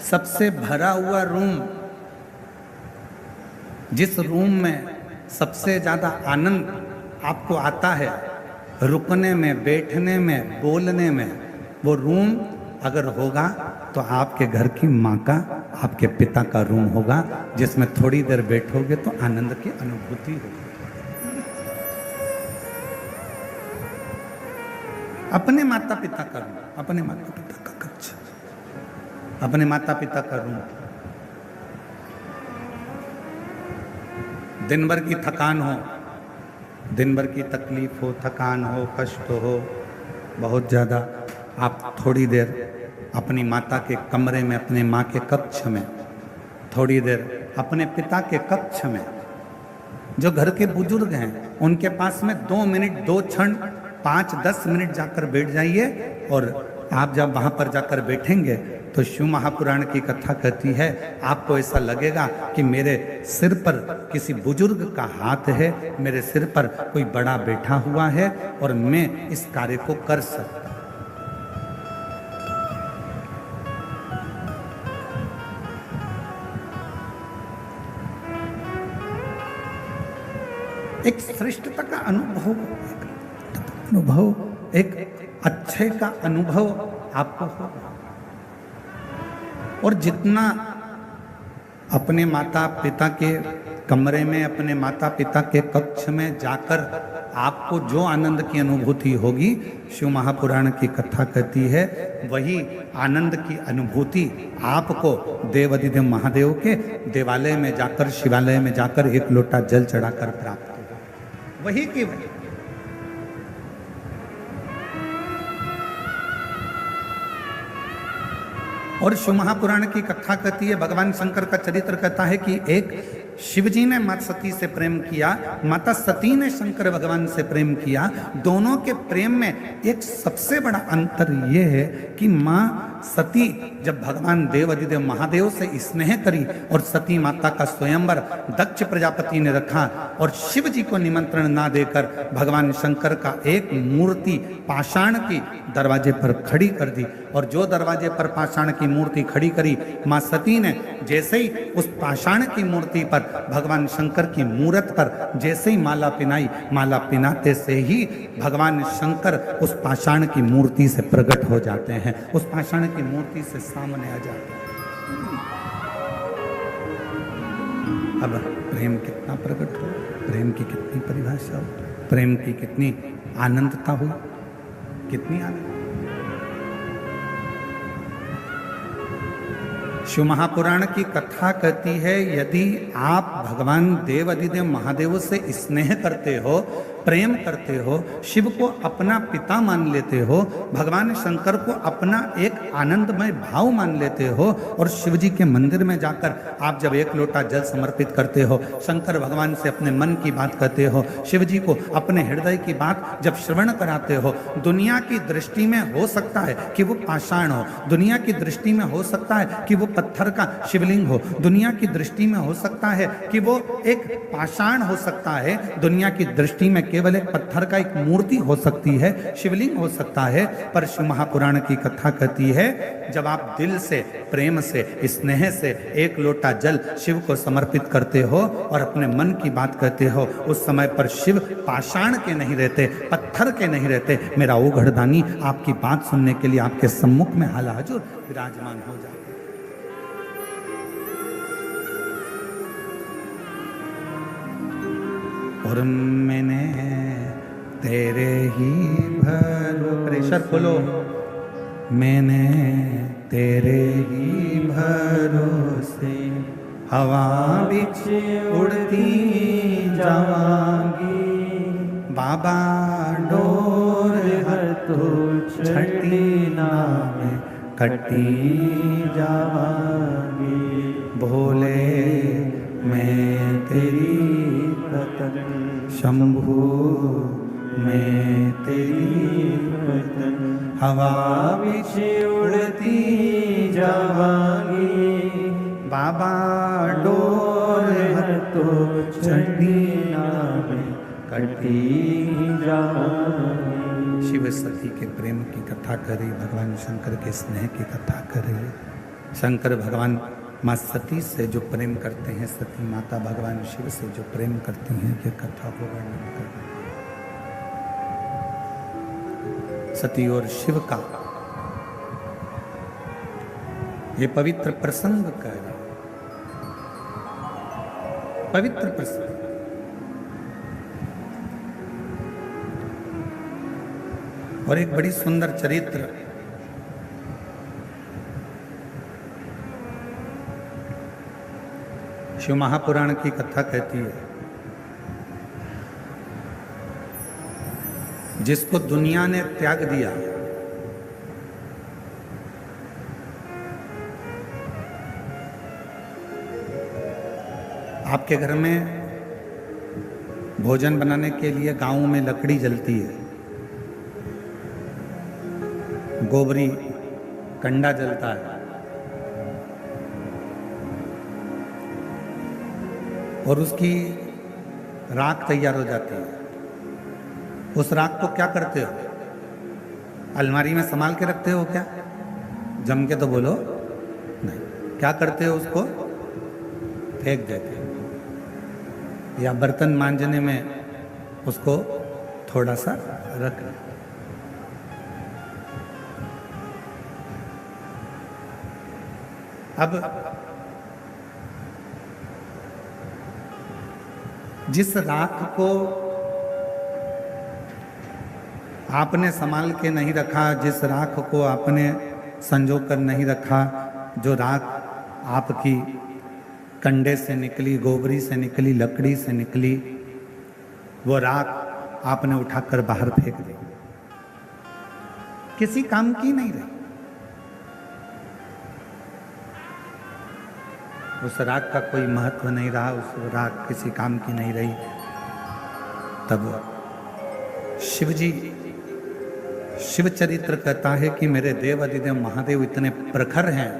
सबसे भरा हुआ रूम, जिस रूम में सबसे ज्यादा आनंद आपको आता है रुकने में, बैठने में, बोलने में, वो रूम अगर होगा तो आपके घर की माँ का, आपके पिता का रूम होगा, जिसमें थोड़ी देर बैठोगे तो आनंद की अनुभूति होगी। अपने माता पिता का रूम, अपने माता पिता का कक्ष, अपने माता पिता का रूम। दिन भर की थकान हो, दिन भर की तकलीफ हो, थकान हो, कष्ट हो बहुत ज़्यादा, आप थोड़ी देर अपनी माता के कमरे में, अपने माँ के कक्ष में, थोड़ी देर अपने पिता के कक्ष में, जो घर के बुजुर्ग हैं उनके पास में 2 मिनट, 2 क्षण, 5-10 मिनट जाकर बैठ जाइए। और आप जब वहाँ पर जाकर बैठेंगे तो शिव महापुराण की कथा कहती है, आपको ऐसा लगेगा कि मेरे सिर पर किसी बुजुर्ग का हाथ है, मेरे सिर पर कोई बड़ा बैठा हुआ है और मैं इस कार्य को कर सकता। एक श्रेष्ठता का अनुभव, एक अच्छे का अनुभव आपको होगा। और जितना अपने माता पिता के कमरे में, अपने माता पिता के कक्ष में जाकर आपको जो आनंद की अनुभूति होगी, शिव महापुराण की कथा कहती है, वही आनंद की अनुभूति आपको देवाधिदेव महादेव के देवालय में जाकर, शिवालय में जाकर 1 लोटा जल चढ़ाकर प्राप्त होगा। वही की वही। और शिव महापुराण की कथा कहती है, भगवान शंकर का चरित्र कहता है कि एक शिवजी ने माता सती से प्रेम किया, माता सती ने शंकर भगवान से प्रेम किया। दोनों के प्रेम में एक सबसे बड़ा अंतर यह है कि माँ सती जब भगवान देव अधिदेव महादेव से स्नेह करी और सती माता का स्वयंवर दक्ष प्रजापति ने रखा और शिव जी को निमंत्रण ना देकर भगवान शंकर का एक मूर्ति पाषाण की दरवाजे पर खड़ी कर दी। और जो दरवाजे पर पाषाण की मूर्ति खड़ी करी, मां सती ने जैसे ही उस पाषाण की मूर्ति पर भगवान शंकर की मूरत पर जैसे ही माला पिनाई, माला पिनाते से ही भगवान शंकर उस पाषाण की मूर्ति से प्रकट हो जाते हैं, उस पाषाण की मूर्ति से सामने आ जाते हैं। अब प्रेम कितना प्रकट हो, प्रेम की कितनी परिभाषा हो, प्रेम की कितनी आनंदता हो, कितनी आनंद। शिव महापुराण की कथा कहती है, यदि आप भगवान देव अधिदेव महादेव से स्नेह करते हो, प्रेम करते हो, शिव को अपना पिता मान लेते हो, भगवान शंकर को अपना एक आनंदमय भाव मान लेते हो, और शिव जी के मंदिर में जाकर आप जब एक लोटा जल समर्पित करते हो, शंकर भगवान से अपने मन की बात कहते हो, शिव जी को अपने हृदय की बात जब श्रवण कराते हो, दुनिया की दृष्टि में हो सकता है कि वो पाषाण हो, दुनिया की दृष्टि में हो सकता है कि वो पत्थर का शिवलिंग हो, दुनिया की दृष्टि में हो सकता है कि वो एक पाषाण हो सकता है, दुनिया की दृष्टि में केवल एक पत्थर का एक मूर्ति हो सकती है, शिवलिंग हो सकता है, पर शिव महापुराण की कथा कहती है जब आप दिल से, प्रेम से, स्नेह से एक लोटा जल शिव को समर्पित करते हो और अपने मन की बात कहते हो, उस समय पर शिव पाषाण के नहीं रहते, पत्थर के नहीं रहते, मेरा ओ घड़दानी आपकी बात सुनने के लिए आपके सम्मुख में हाल हाजुर विराजमान हो जाते। और मैंने तेरे ही प्रेशर खोलो, मैंने तेरे ही भरोसे हवा बिच उड़ती जावांगी, बाबा डोर हर तो छठी नाम कटी जावांगी, भोले मैं तेरी शंभू मैं तेरी हवा बिच उड़ती जावांगी, बाबा डोर है तो चढ़ी नाम कटी जावांगी। शिव सती के प्रेम की कथा करे, भगवान शंकर के स्नेह की कथा करे। शंकर भगवान माँ सती से जो प्रेम करते हैं, सती माता भगवान शिव से जो प्रेम करती हैं, ये कथा को वर्णन कर रहे हैं। सती और शिव का ये पवित्र प्रसंग कह रहे हैं, पवित्र प्रसंग। और एक बड़ी सुंदर चरित्र शिव महापुराण की कथा कहती है, जिसको दुनिया ने त्याग दिया, आपके घर में भोजन बनाने के लिए गांव में लकड़ी जलती है, गोबरी कंडा जलता है, और उसकी राख तैयार हो जाती है। उस राख को क्या करते हो? अलमारी में संभाल के रखते हो क्या? जम के तो बोलो नहीं। क्या करते हो? उसको फेंक देते हो, या बर्तन मांजने में उसको थोड़ा सा रख लो। अब जिस राख को आपने संभाल के नहीं रखा, जिस राख को आपने संजो कर नहीं रखा, जो राख आपकी कंडे से निकली, गोबरी से निकली, लकड़ी से निकली, वो राख आपने उठाकर बाहर फेंक दी, किसी काम की नहीं रही। उस राख का कोई महत्व नहीं रहा, उस राख किसी काम की नहीं रही। तब शिवजी शिव चरित्र कहता है कि मेरे देव अधिदेव महादेव इतने प्रखर हैं,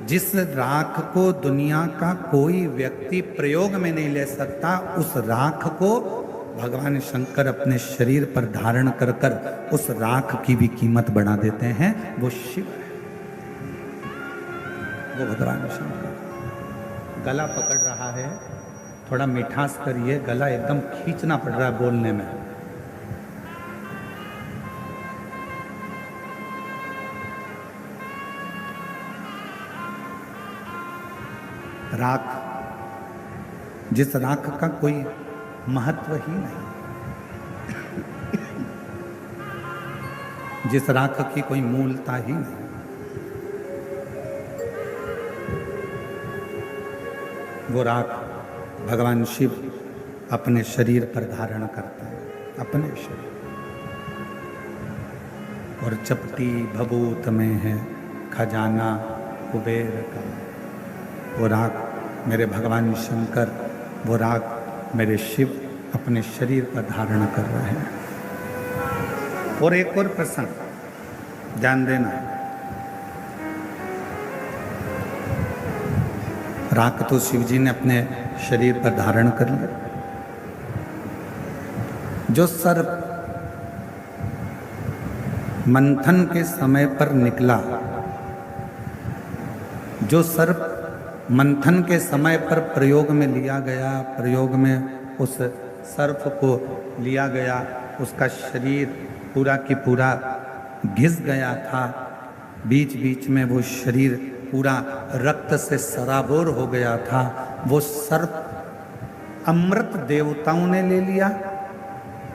जिस राख को दुनिया का कोई व्यक्ति प्रयोग में नहीं ले सकता, उस राख को भगवान शंकर अपने शरीर पर धारण कर कर उस राख की भी कीमत बढ़ा देते हैं। वो शिव है, वो भगवान शंकर। गला पकड़ रहा है, थोड़ा मिठास करिए, गला एकदम खींचना पड़ रहा है बोलने में। राख, जिस राख का कोई महत्व ही नहीं, जिस राख की कोई मूलता ही नहीं, वो राख भगवान शिव अपने शरीर पर धारण करता है, अपने शरीर। और चपटी भभूत में है खजाना कुबेर का। वो राख मेरे भगवान शंकर, वो राख मेरे शिव अपने शरीर पर धारण कर रहे हैं। और एक और प्रसंग ध्यान देना, राख तो शिव जी ने अपने शरीर पर धारण कर लिया। जो सर्प मंथन के समय पर निकला, जो सर्प मंथन के समय पर प्रयोग में लिया गया, प्रयोग में उस सर्प को लिया गया, उसका शरीर पूरा की पूरा घिस गया था, बीच बीच में वो शरीर पूरा रक्त से सराबोर हो गया था। वो सर्प अमृत देवताओं ने ले लिया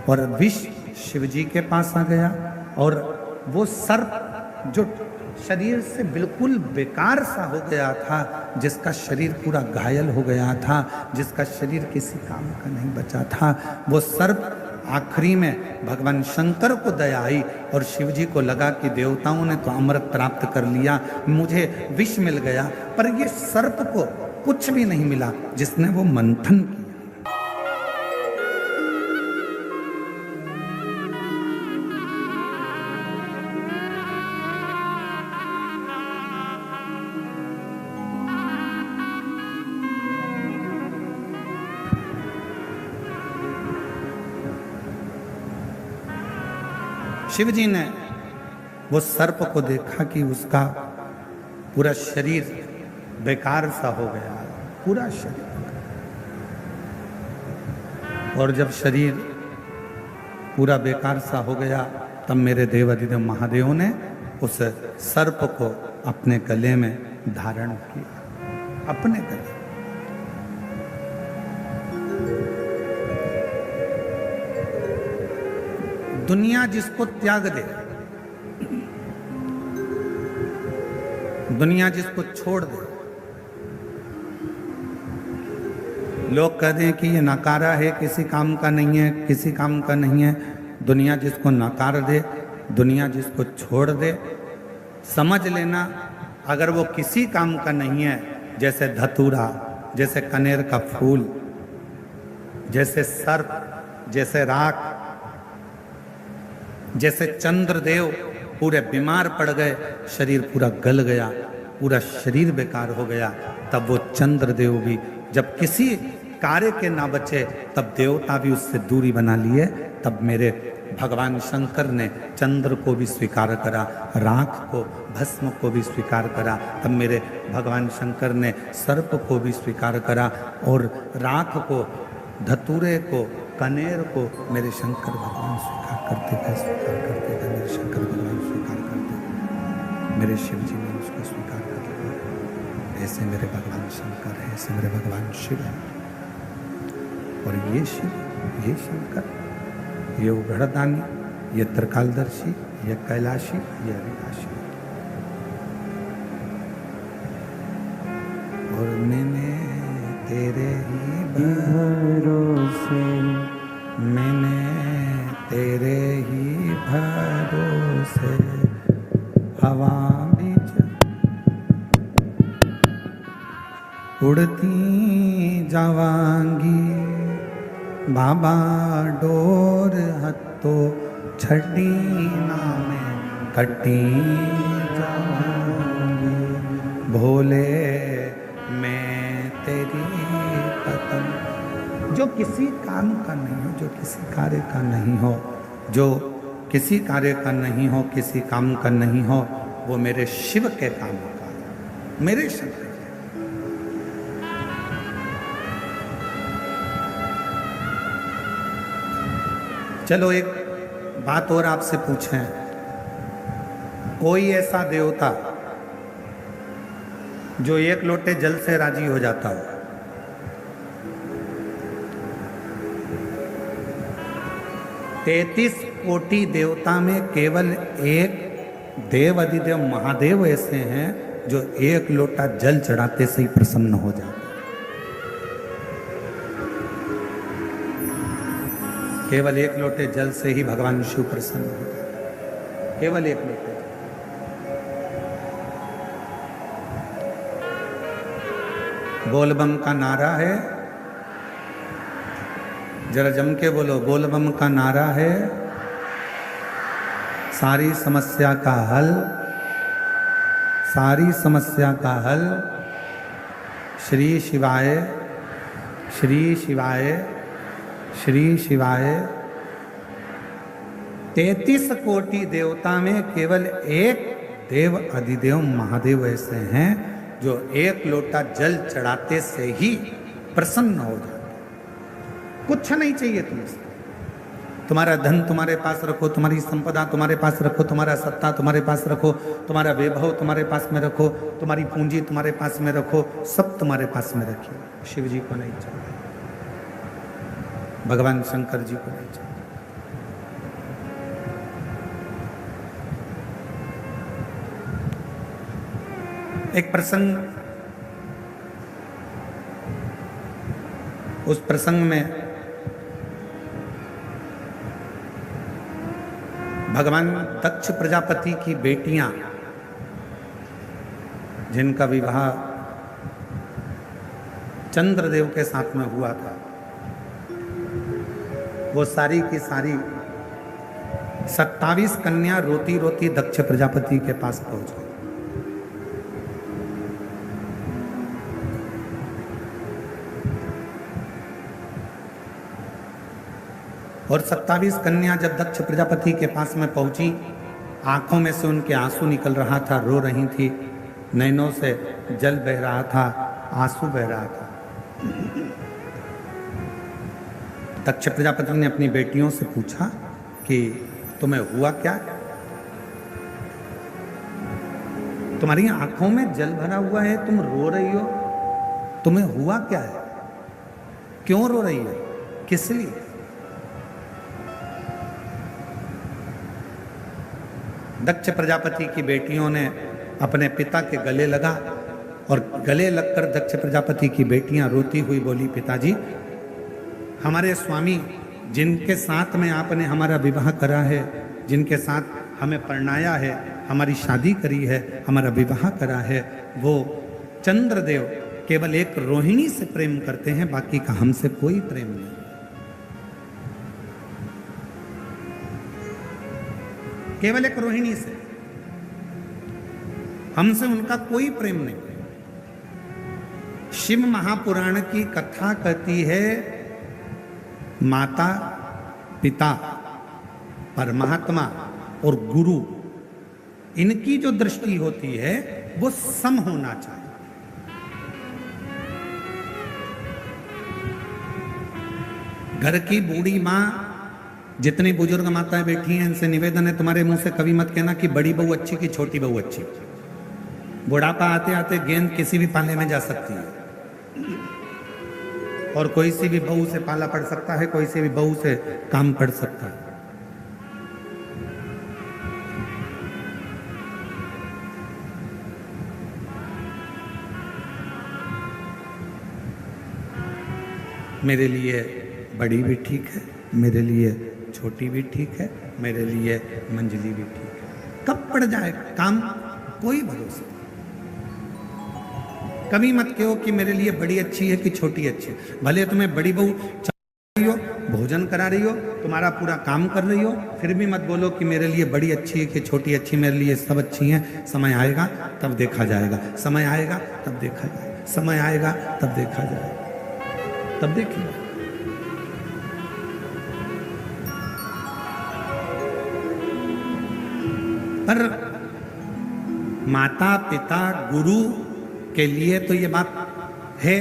और विष शिव जी के पास आ गया। और वो सर्प जो शरीर से बिल्कुल बेकार सा हो गया था, जिसका शरीर पूरा घायल हो गया था, जिसका शरीर किसी काम का नहीं बचा था, वो सर्प आखिरी में भगवान शंकर को दया आई और शिव जी को लगा कि देवताओं ने तो अमृत प्राप्त कर लिया, मुझे विष मिल गया। पर ये सर्प को कुछ भी नहीं मिला जिसने वो मंथन किया। शिव जी ने वो सर्प को देखा कि उसका पूरा शरीर बेकार सा हो गया, पूरा शरीर। और जब शरीर पूरा बेकार सा हो गया, तब मेरे देव अधिदेव महादेव ने उस सर्प को अपने गले में धारण किया, अपने गले। दुनिया जिसको त्याग दे, दुनिया जिसको छोड़ दे, लोग कहते हैं कि ये नकारा है, किसी काम का नहीं है, किसी काम का नहीं है। दुनिया जिसको नकार दे, दुनिया जिसको छोड़ दे, समझ लेना अगर वो किसी काम का नहीं है, जैसे धतूरा, जैसे कनेर का फूल, जैसे सर्प, जैसे राख, जैसे चंद्रदेव पूरे बीमार पड़ गए, शरीर पूरा गल गया, पूरा शरीर बेकार हो गया, तब वो चंद्रदेव भी जब किसी कार्य के ना बचे, तब देवता भी उससे दूरी बना लिए। तब मेरे भगवान शंकर ने चंद्र को भी स्वीकार करा, राख को, भस्म को भी स्वीकार करा। तब मेरे भगवान शंकर ने सर्प को भी स्वीकार करा, और राख को, धतूरे को, कनेर को मेरे शंकर भगवान स्वीकार करते थे, स्वीकार करते थे। मेरे शंकर भगवान स्वीकार करते थे, मेरे शिव जी ने उसको स्वीकार कर लिया। ऐसे मेरे भगवान शंकर है, ऐसे मेरे भगवान शिव है। और ये शिव, ये शंकर, ये उघड़दानी, ये त्रिकालदर्शी, ये कैलाशी, ये अविनाशी। और मैंने तेरे ही भरोसे, मैंने तेरे ही भरोसे हवा बीच उड़ती जावांगी, बाबा डोर हत्तो छड़ी नामे कटी जाऊंगी, भोले मैं तेरी पतंग। जो किसी काम का नहीं हो, जो किसी कार्य का नहीं हो, जो किसी कार्य का नहीं हो, किसी काम का नहीं हो, वो मेरे शिव के काम का है, मेरे शिव के। चलो एक बात और आपसे पूछें, कोई ऐसा देवता जो एक लोटे जल से राजी हो जाता हो? तैतीस कोटि देवता में केवल एक देव अधिदेव महादेव ऐसे हैं जो एक लोटा जल चढ़ाते से ही प्रसन्न हो जाते। केवल एक लोटे जल से ही भगवान शिव प्रसन्न हो जाते, केवल एक लोटे। बोलबम का नारा है, जरा जम के बोलो, बोलबम का नारा है, सारी समस्या का हल, सारी समस्या का हल श्री शिवाय, श्री शिवाय, श्री शिवाय। 33 कोटि देवता में केवल एक देव अधिदेव महादेव ऐसे हैं जो एक लोटा जल चढ़ाते से ही प्रसन्न हो जाते। कुछ नहीं चाहिए तुमसे, तुम्हारा धन तुम्हारे पास रखो, तुम्हारी संपदा तुम्हारे पास रखो, तुम्हारा सत्ता तुम्हारे पास रखो, तुम्हारा वैभव तुम्हारे पास में रखो, तुम्हारी पूंजी तुम्हारे पास में रखो, सब तुम्हारे पास में रखिए। शिव जी को नहीं चाहिए, भगवान शंकर जी को नहीं चाहिए। एक प्रसंग, उस प्रसंग में भगवान दक्ष प्रजापति की बेटियां जिनका विवाह चंद्रदेव के साथ में हुआ था, वो सारी की सारी 27 कन्या रोती रोती दक्ष प्रजापति के पास पहुंच गई। और 27 कन्या जब दक्ष प्रजापति के पास में पहुंची, आंखों में से उनके आंसू निकल रहा था, रो रही थी, नैनों से जल बह रहा था, आंसू बह रहा था। दक्ष प्रजापति ने अपनी बेटियों से पूछा कि तुम्हें हुआ क्या, तुम्हारी आंखों में जल भरा हुआ है, तुम रो रही हो, तुम्हें हुआ क्या है, क्यों रो रही हो, किस लिए? दक्ष प्रजापति की बेटियों ने अपने पिता के गले लगा और गले लगकर दक्ष प्रजापति की बेटियां रोती हुई बोली, पिताजी, हमारे स्वामी जिनके साथ में आपने हमारा विवाह करा है, जिनके साथ हमें परणाया है, हमारी शादी करी है, हमारा विवाह करा है, वो चंद्रदेव केवल एक रोहिणी से प्रेम करते हैं, बाकी का हमसे कोई प्रेम नहीं। केवल एक रोहिणी से, हमसे उनका कोई प्रेम नहीं। शिव महापुराण की कथा कहती है, माता, पिता, परमात्मा और गुरु, इनकी जो दृष्टि होती है वो सम होना चाहिए। घर की बूढ़ी माँ, जितनी बुजुर्ग माताएं बैठी हैं, इनसे निवेदन है, तुम्हारे मुंह से कभी मत कहना कि बड़ी बहू अच्छी कि छोटी बहू अच्छी। बुढ़ापा आते आते गेंद किसी भी पाले में जा सकती है और कोई सी भी बहू से पाला पड़ सकता है, कोई सी भी बहू से काम पड़ सकता है। मेरे लिए बड़ी भी ठीक है, मेरे लिए छोटी भी ठीक है, मेरे लिए मंजली भी ठीक है। कब पड़ जाए काम, कोई भरोसा। कभी मत कहो कि मेरे लिए बड़ी अच्छी है कि छोटी अच्छी है। भले तुम्हें बड़ी बहू चाहिए हो, भोजन करा रही हो, तुम्हारा पूरा काम कर रही हो, फिर भी मत बोलो कि मेरे लिए बड़ी अच्छी है कि छोटी अच्छी, मेरे लिए सब अच्छी हैं। समय आएगा तब देखा जाएगा, समय आएगा तब देखा जाएगा, समय आएगा तब देखा जाएगा, तब देखिए। पर माता पिता गुरु के लिए तो ये बात है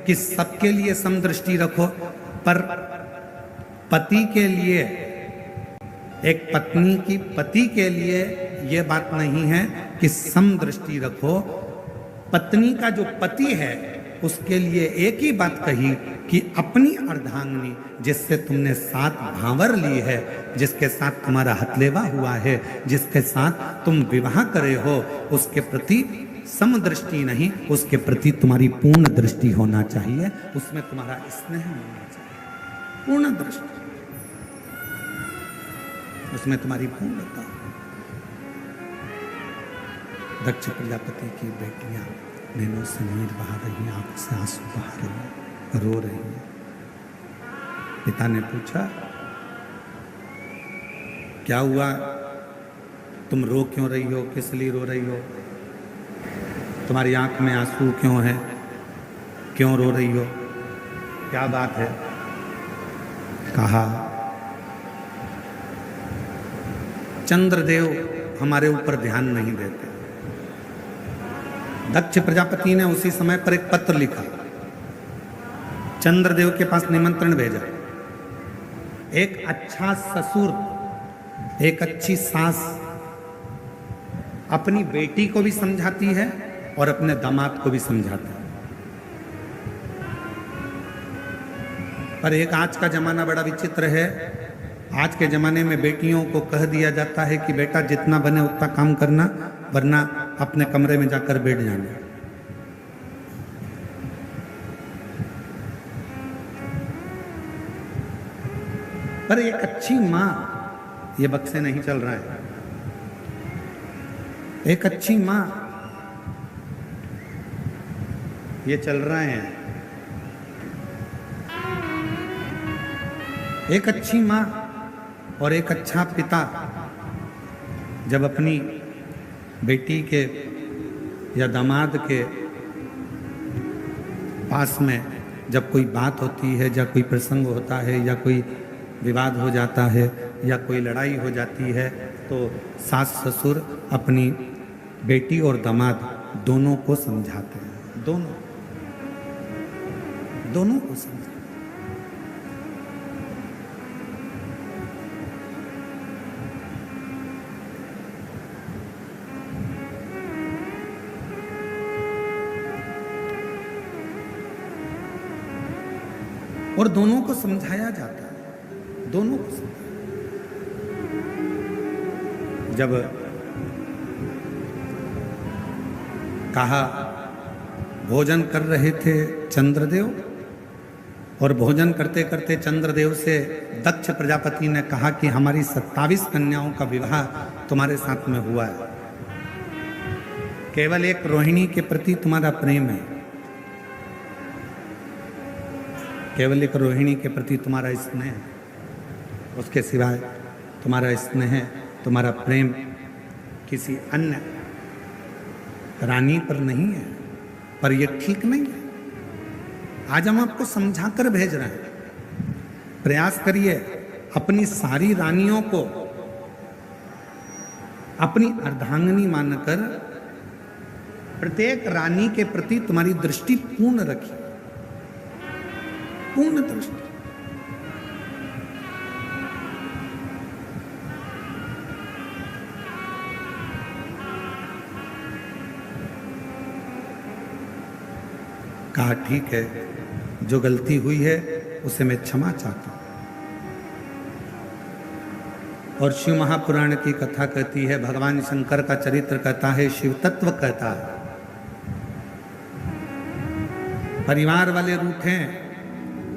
कि सबके लिए समदृष्टि रखो, पर पति के लिए, एक पत्नी की पति के लिए ये बात नहीं है कि समदृष्टि रखो। पत्नी का जो पति है उसके लिए एक ही बात कही कि अपनी अर्धांगिनी जिससे तुमने साथ भांवर ली है, जिसके साथ तुम्हारा हथलेवा हुआ है, जिसके साथ तुम विवाह करे हो, उसके प्रति समदृष्टि नहीं, उसके प्रति तुम्हारी पूर्ण दृष्टि होना चाहिए, उसमें तुम्हारा स्नेह होना चाहिए, पूर्ण दृष्टि, उसमें तुम्हारी पूर्णता। दक्ष प्रजापति की बेटियां नैनों से नीर बहा रही हैं, आंखों से आंसू बहा रही हैं, रो रही हैं। पिता ने पूछा, क्या हुआ, तुम रो क्यों रही हो, किस लिए रो रही हो, तुम्हारी आंख में आंसू क्यों है, क्यों रो रही हो, क्या बात है। कहा, चंद्रदेव हमारे ऊपर ध्यान नहीं देते। दक्ष प्रजापति ने उसी समय पर एक पत्र लिखा, चंद्रदेव के पास निमंत्रण भेजा। एक अच्छा ससुर, एक अच्छी सास अपनी बेटी को भी समझाती है और अपने दामाद को भी समझाती है। पर एक आज का जमाना बड़ा विचित्र है। आज के जमाने में बेटियों को कह दिया जाता है कि बेटा जितना बने उतना काम करना, वरना अपने कमरे में जाकर बैठ जाना। पर एक अच्छी मां, ये बक्से नहीं चल रहा है, एक अच्छी मां, ये चल रहे हैं। एक अच्छी मां और एक अच्छा पिता जब अपनी बेटी के या दामाद के पास में जब कोई बात होती है, या कोई प्रसंग होता है, या कोई विवाद हो जाता है, या कोई लड़ाई हो जाती है, तो सास ससुर अपनी बेटी और दामाद दोनों को समझाते हैं, दोनों को समझाते। और दोनों को समझाया जाता है, दोनों को समझाया। जब कहा, भोजन कर रहे थे चंद्रदेव, और भोजन करते करते चंद्रदेव से दक्ष प्रजापति ने कहा कि हमारी 27 कन्याओं का विवाह तुम्हारे साथ में हुआ है, केवल एक रोहिणी के प्रति तुम्हारा प्रेम है, केवल एक रोहिणी के प्रति तुम्हारा स्नेह है, उसके सिवाय तुम्हारा स्नेह, तुम्हारा प्रेम किसी अन्य रानी पर नहीं है। पर यह ठीक नहीं है। आज हम आपको समझाकर भेज रहे हैं। प्रयास करिए अपनी सारी रानियों को अपनी अर्धांगिनी मानकर प्रत्येक रानी के प्रति तुम्हारी दृष्टि पूर्ण रखिए, पूर्ण दृष्टि। कहा, ठीक है, जो गलती हुई है उसे मैं क्षमा चाहता हूं। और शिव महापुराण की कथा कहती है, भगवान शंकर का चरित्र कहता है, शिव तत्व कहता है, परिवार वाले रूठे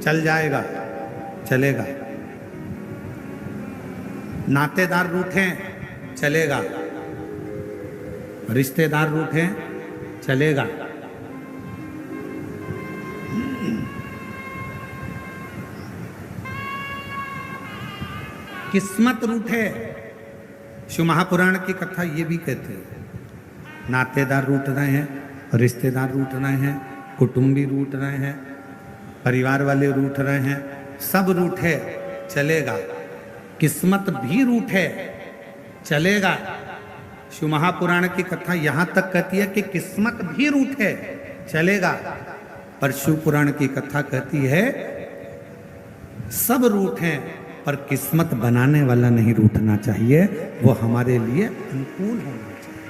चल जाएगा, चलेगा, नातेदार रूठे चलेगा, रिश्तेदार रूठे चलेगा, किस्मत रूठे। शिव महापुराण की कथा ये भी कहते हैं, नातेदार रूठ रहे हैं, रिश्तेदार रूठ रहे हैं, कुटुंबी रूठ रहे हैं, परिवार वाले रूठ रहे हैं, सब रूठे चलेगा, किस्मत भी रूठे चलेगा। शिव महापुराण की कथा यहां तक कहती है कि किस्मत भी रूठे चलेगा, पर शिव पुराण की कथा कहती है सब रूठे पर किस्मत बनाने वाला नहीं रूठना चाहिए, वो हमारे लिए अनुकूल होना चाहिए।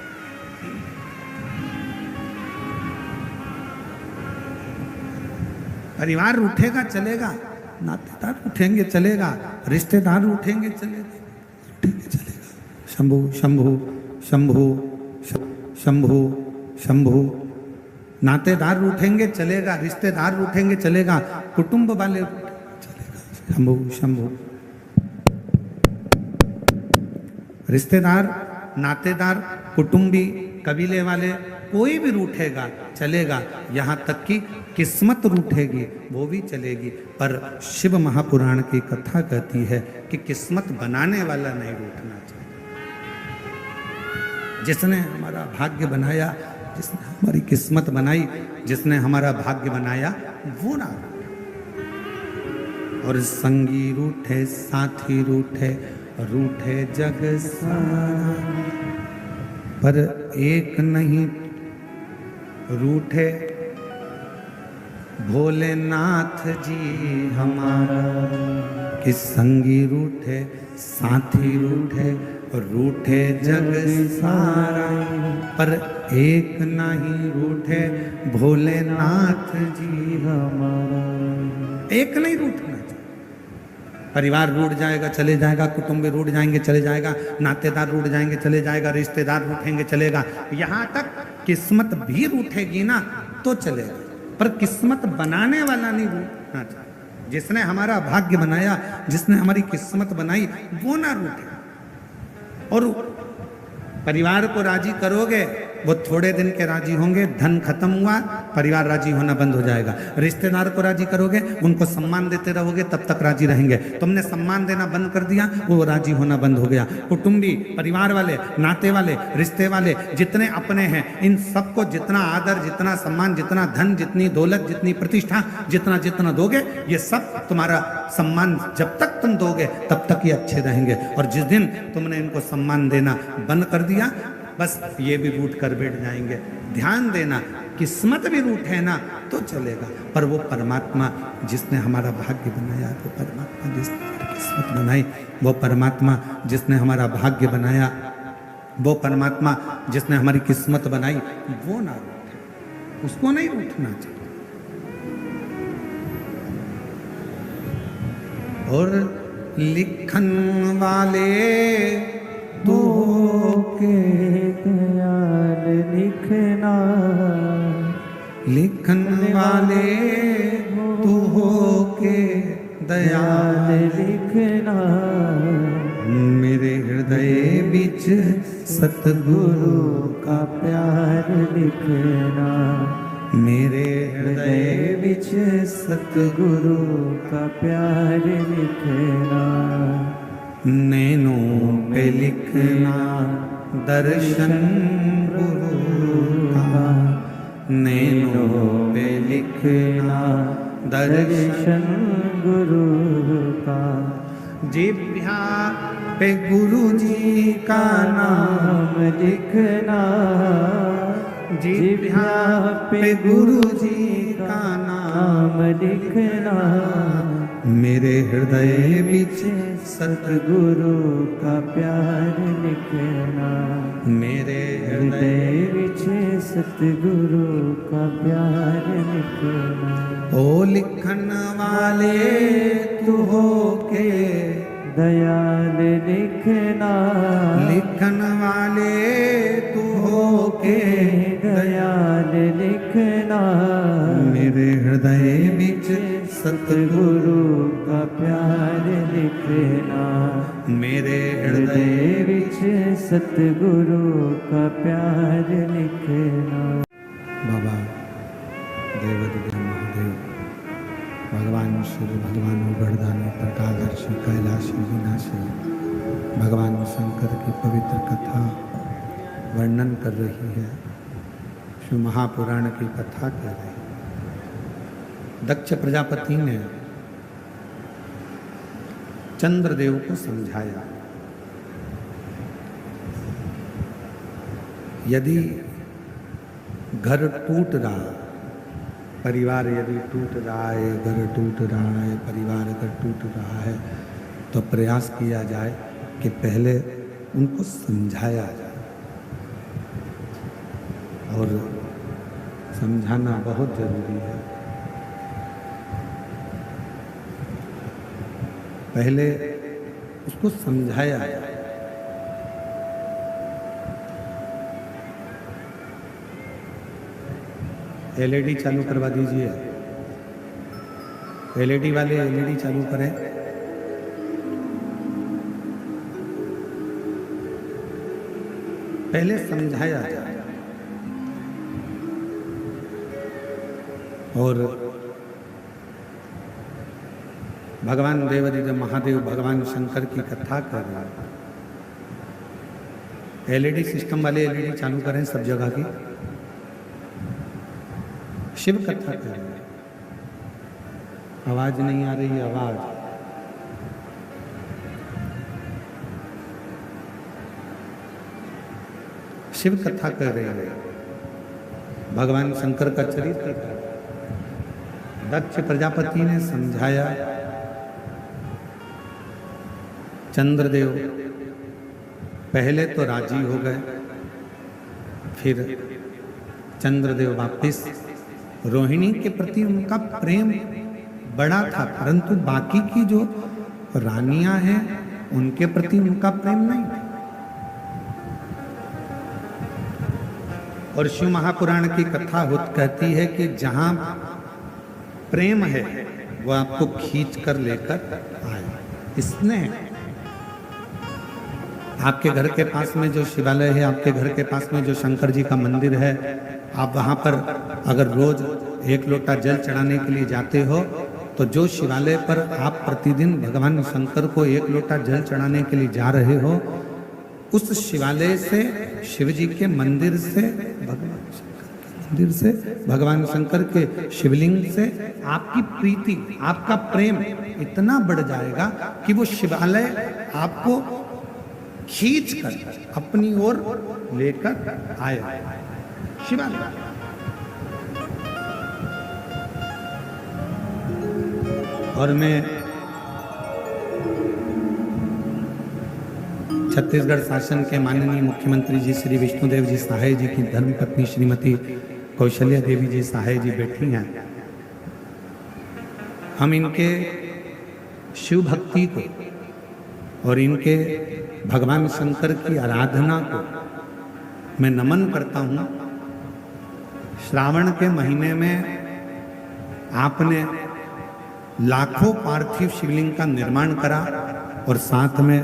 परिवार रूठेगा चलेगा, नातेदार रूठेंगे चलेगा, रिश्तेदार रूठेंगे चलेगा, रूठेंगे चलेगा। शंभु शंभु शंभु शंभु शंभु। नातेदार रूठेंगे चलेगा, रिश्तेदार रूठेंगे चलेगा, कुटुंब वाले चलेगा। शंभु शंभु। रिश्तेदार, नातेदार, कुटुंबी, कबीले वाले कोई भी रूठेगा चलेगा, यहाँ तक कि किस्मत रूठेगी वो भी चलेगी, पर शिव महापुराण की कथा कहती है कि किस्मत बनाने वाला नहीं रूठना चाहिए। जिसने हमारा भाग्य बनाया, जिसने हमारी किस्मत बनाई, जिसने हमारा भाग्य बनाया वो ना रूठे। और संगी रूठे, साथी रूठे, रूठे जग सारा, पर एक नहीं रूठे भोलेनाथ जी हमारा। कि संगी रूठे, साथी रूठे, रूठे जग सारा, पर एक नहीं रूठे भोलेनाथ जी हमारा। एक नहीं रूठना चाहिए। परिवार रूठ जाएगा चले जाएगा, कुटुंब रूठ जाएंगे चले जाएगा, नातेदार रूठ जाएंगे चले जाएगा, रिश्तेदार रूठेंगे चलेगा, यहाँ तक किस्मत भी रूठेगी ना तो चलेगा, पर किस्मत बनाने वाला नहीं रूठना चाहिए। जिसने हमारा भाग्य बनाया, जिसने हमारी किस्मत बनाई वो ना रूठे। और परिवार को राजी करोगे वो थोड़े दिन के राजी होंगे, धन खत्म हुआ परिवार राजी होना बंद हो जाएगा। रिश्तेदार को राजी करोगे, उनको सम्मान देते रहोगे तब तक राजी रहेंगे। तुमने सम्मान देना बंद कर दिया वो राजी होना बंद हो गया। कुटुंबी, परिवार वाले, नाते वाले, रिश्ते वाले जितने अपने हैं, इन सबको जितना आदर, जितना सम्मान, जितना धन, जितनी दौलत, जितनी प्रतिष्ठा, जितना जितना दोगे, ये सब तुम्हारा सम्मान जब तक तुम दोगे तब तक ये अच्छे रहेंगे। और जिस दिन तुमने इनको सम्मान देना बंद कर दिया, बस ये भी रूठ कर बैठ जाएंगे। ध्यान देना, किस्मत भी रूठे ना तो चलेगा, पर वो परमात्मा जिसने हमारा भाग्य बनाया, वो परमात्मा जिसने हमारी किस्मत बनाई, वो परमात्मा जिसने हमारा भाग्य बनाया, वो परमात्मा जिसने हमारी किस्मत बनाई, वो ना रूठे, उसको नहीं रूठना चाहिए। और लिखन वाले तू के दयाल लिखना, लिखन वाले तू हो के दयाल लिखना, मेरे हृदय बिच सतगुरु का प्यार लिखना, मेरे हृदय बिच सतगुरु का प्यार लिखना, नैनों पे लिखना दर्शन गुरु का, नैनों पे लिखना दर्शन गुरु का, जिह्वा पे गुरु जी का नाम लिखना, जिह्वा पे गुरु जी का नाम लिखना, मेरे हृदय बिच सतगुरु का प्यार लिखना, मेरे हृदय विच सतगुरु का प्यार लिखना। ओ लिखन वाले तू हो के दयाल लिखना, लिखन वाले तू हो के दयाल लिखना, मेरे हृदय बिच सतगुरु का प्यार लिखना, मेरे हृदय हृदय विच सतगुरु का प्यार लिखना। बाबा देवदत्त महादेव, भगवान शिव भगवान उगड़दानी प्रकादर्शी कैलाशी विनाशी भगवान शंकर की पवित्र कथा वर्णन कर रही है, शिव महापुराण की कथा कर रही है। दक्ष प्रजापति ने चंद्रदेव को समझाया, यदि घर टूट रहा, परिवार यदि टूट रहा है, घर टूट रहा है, परिवार अगर टूट रहा है, तो प्रयास किया जाए कि पहले उनको समझाया जाए। और समझाना बहुत जरूरी है। पहले उसको समझाया जाए। एलईडी चालू करवा दीजिए, एलईडी वाले एलईडी चालू करें। पहले समझाया जाए और भगवान देवादिदेव महादेव भगवान शंकर की कथा कर रहे हैं। एलईडी सिस्टम वाले एलईडी चालू करें सब जगह की। शिव कथा कर रहे हैं। आवाज नहीं आ रही, आवाज। शिव कथा कर रहे हैं, भगवान शंकर का चरित्र कर रहे हैं। दक्ष प्रजापति ने समझाया, चंद्रदेव पहले तो राजी हो गए, फिर चंद्रदेव वापिस। रोहिणी के प्रति उनका प्रेम बड़ा था, परंतु बाकी की जो रानियां हैं उनके प्रति उनका प्रेम नहीं था। और शिव महापुराण की कथा कहती है कि जहां प्रेम है वो आपको खींच कर लेकर आए। स्नेह। आपके घर के पास में जो शिवालय है, आपके घर के पास में जो शंकर जी का मंदिर है, आप वहां पर अगर रोज 1 लोटा जल चढ़ाने के लिए जाते हो, तो जो शिवालय पर आप प्रतिदिन भगवान शंकर को 1 लोटा जल चढ़ाने के लिए जा रहे हो, उस शिवालय से, शिव जी के मंदिर से, भगवान शंकर के शिवलिंग से आपकी प्रीति, आपका प्रेम इतना बढ़ जाएगा कि वो शिवालय आपको खींच कर अपनी ओर लेकर आए। शिवालय। और मैं छत्तीसगढ़ शासन के माननीय मुख्यमंत्री जी श्री विष्णुदेव जी सहाय जी की धर्मपत्नी श्रीमती कौशल्या देवी जी सहाय जी बैठी हैं। हम इनके शिव भक्ति को और इनके भगवान शंकर की आराधना को मैं नमन करता हूँ। श्रावण के महीने में आपने लाखों पार्थिव शिवलिंग का निर्माण करा और साथ में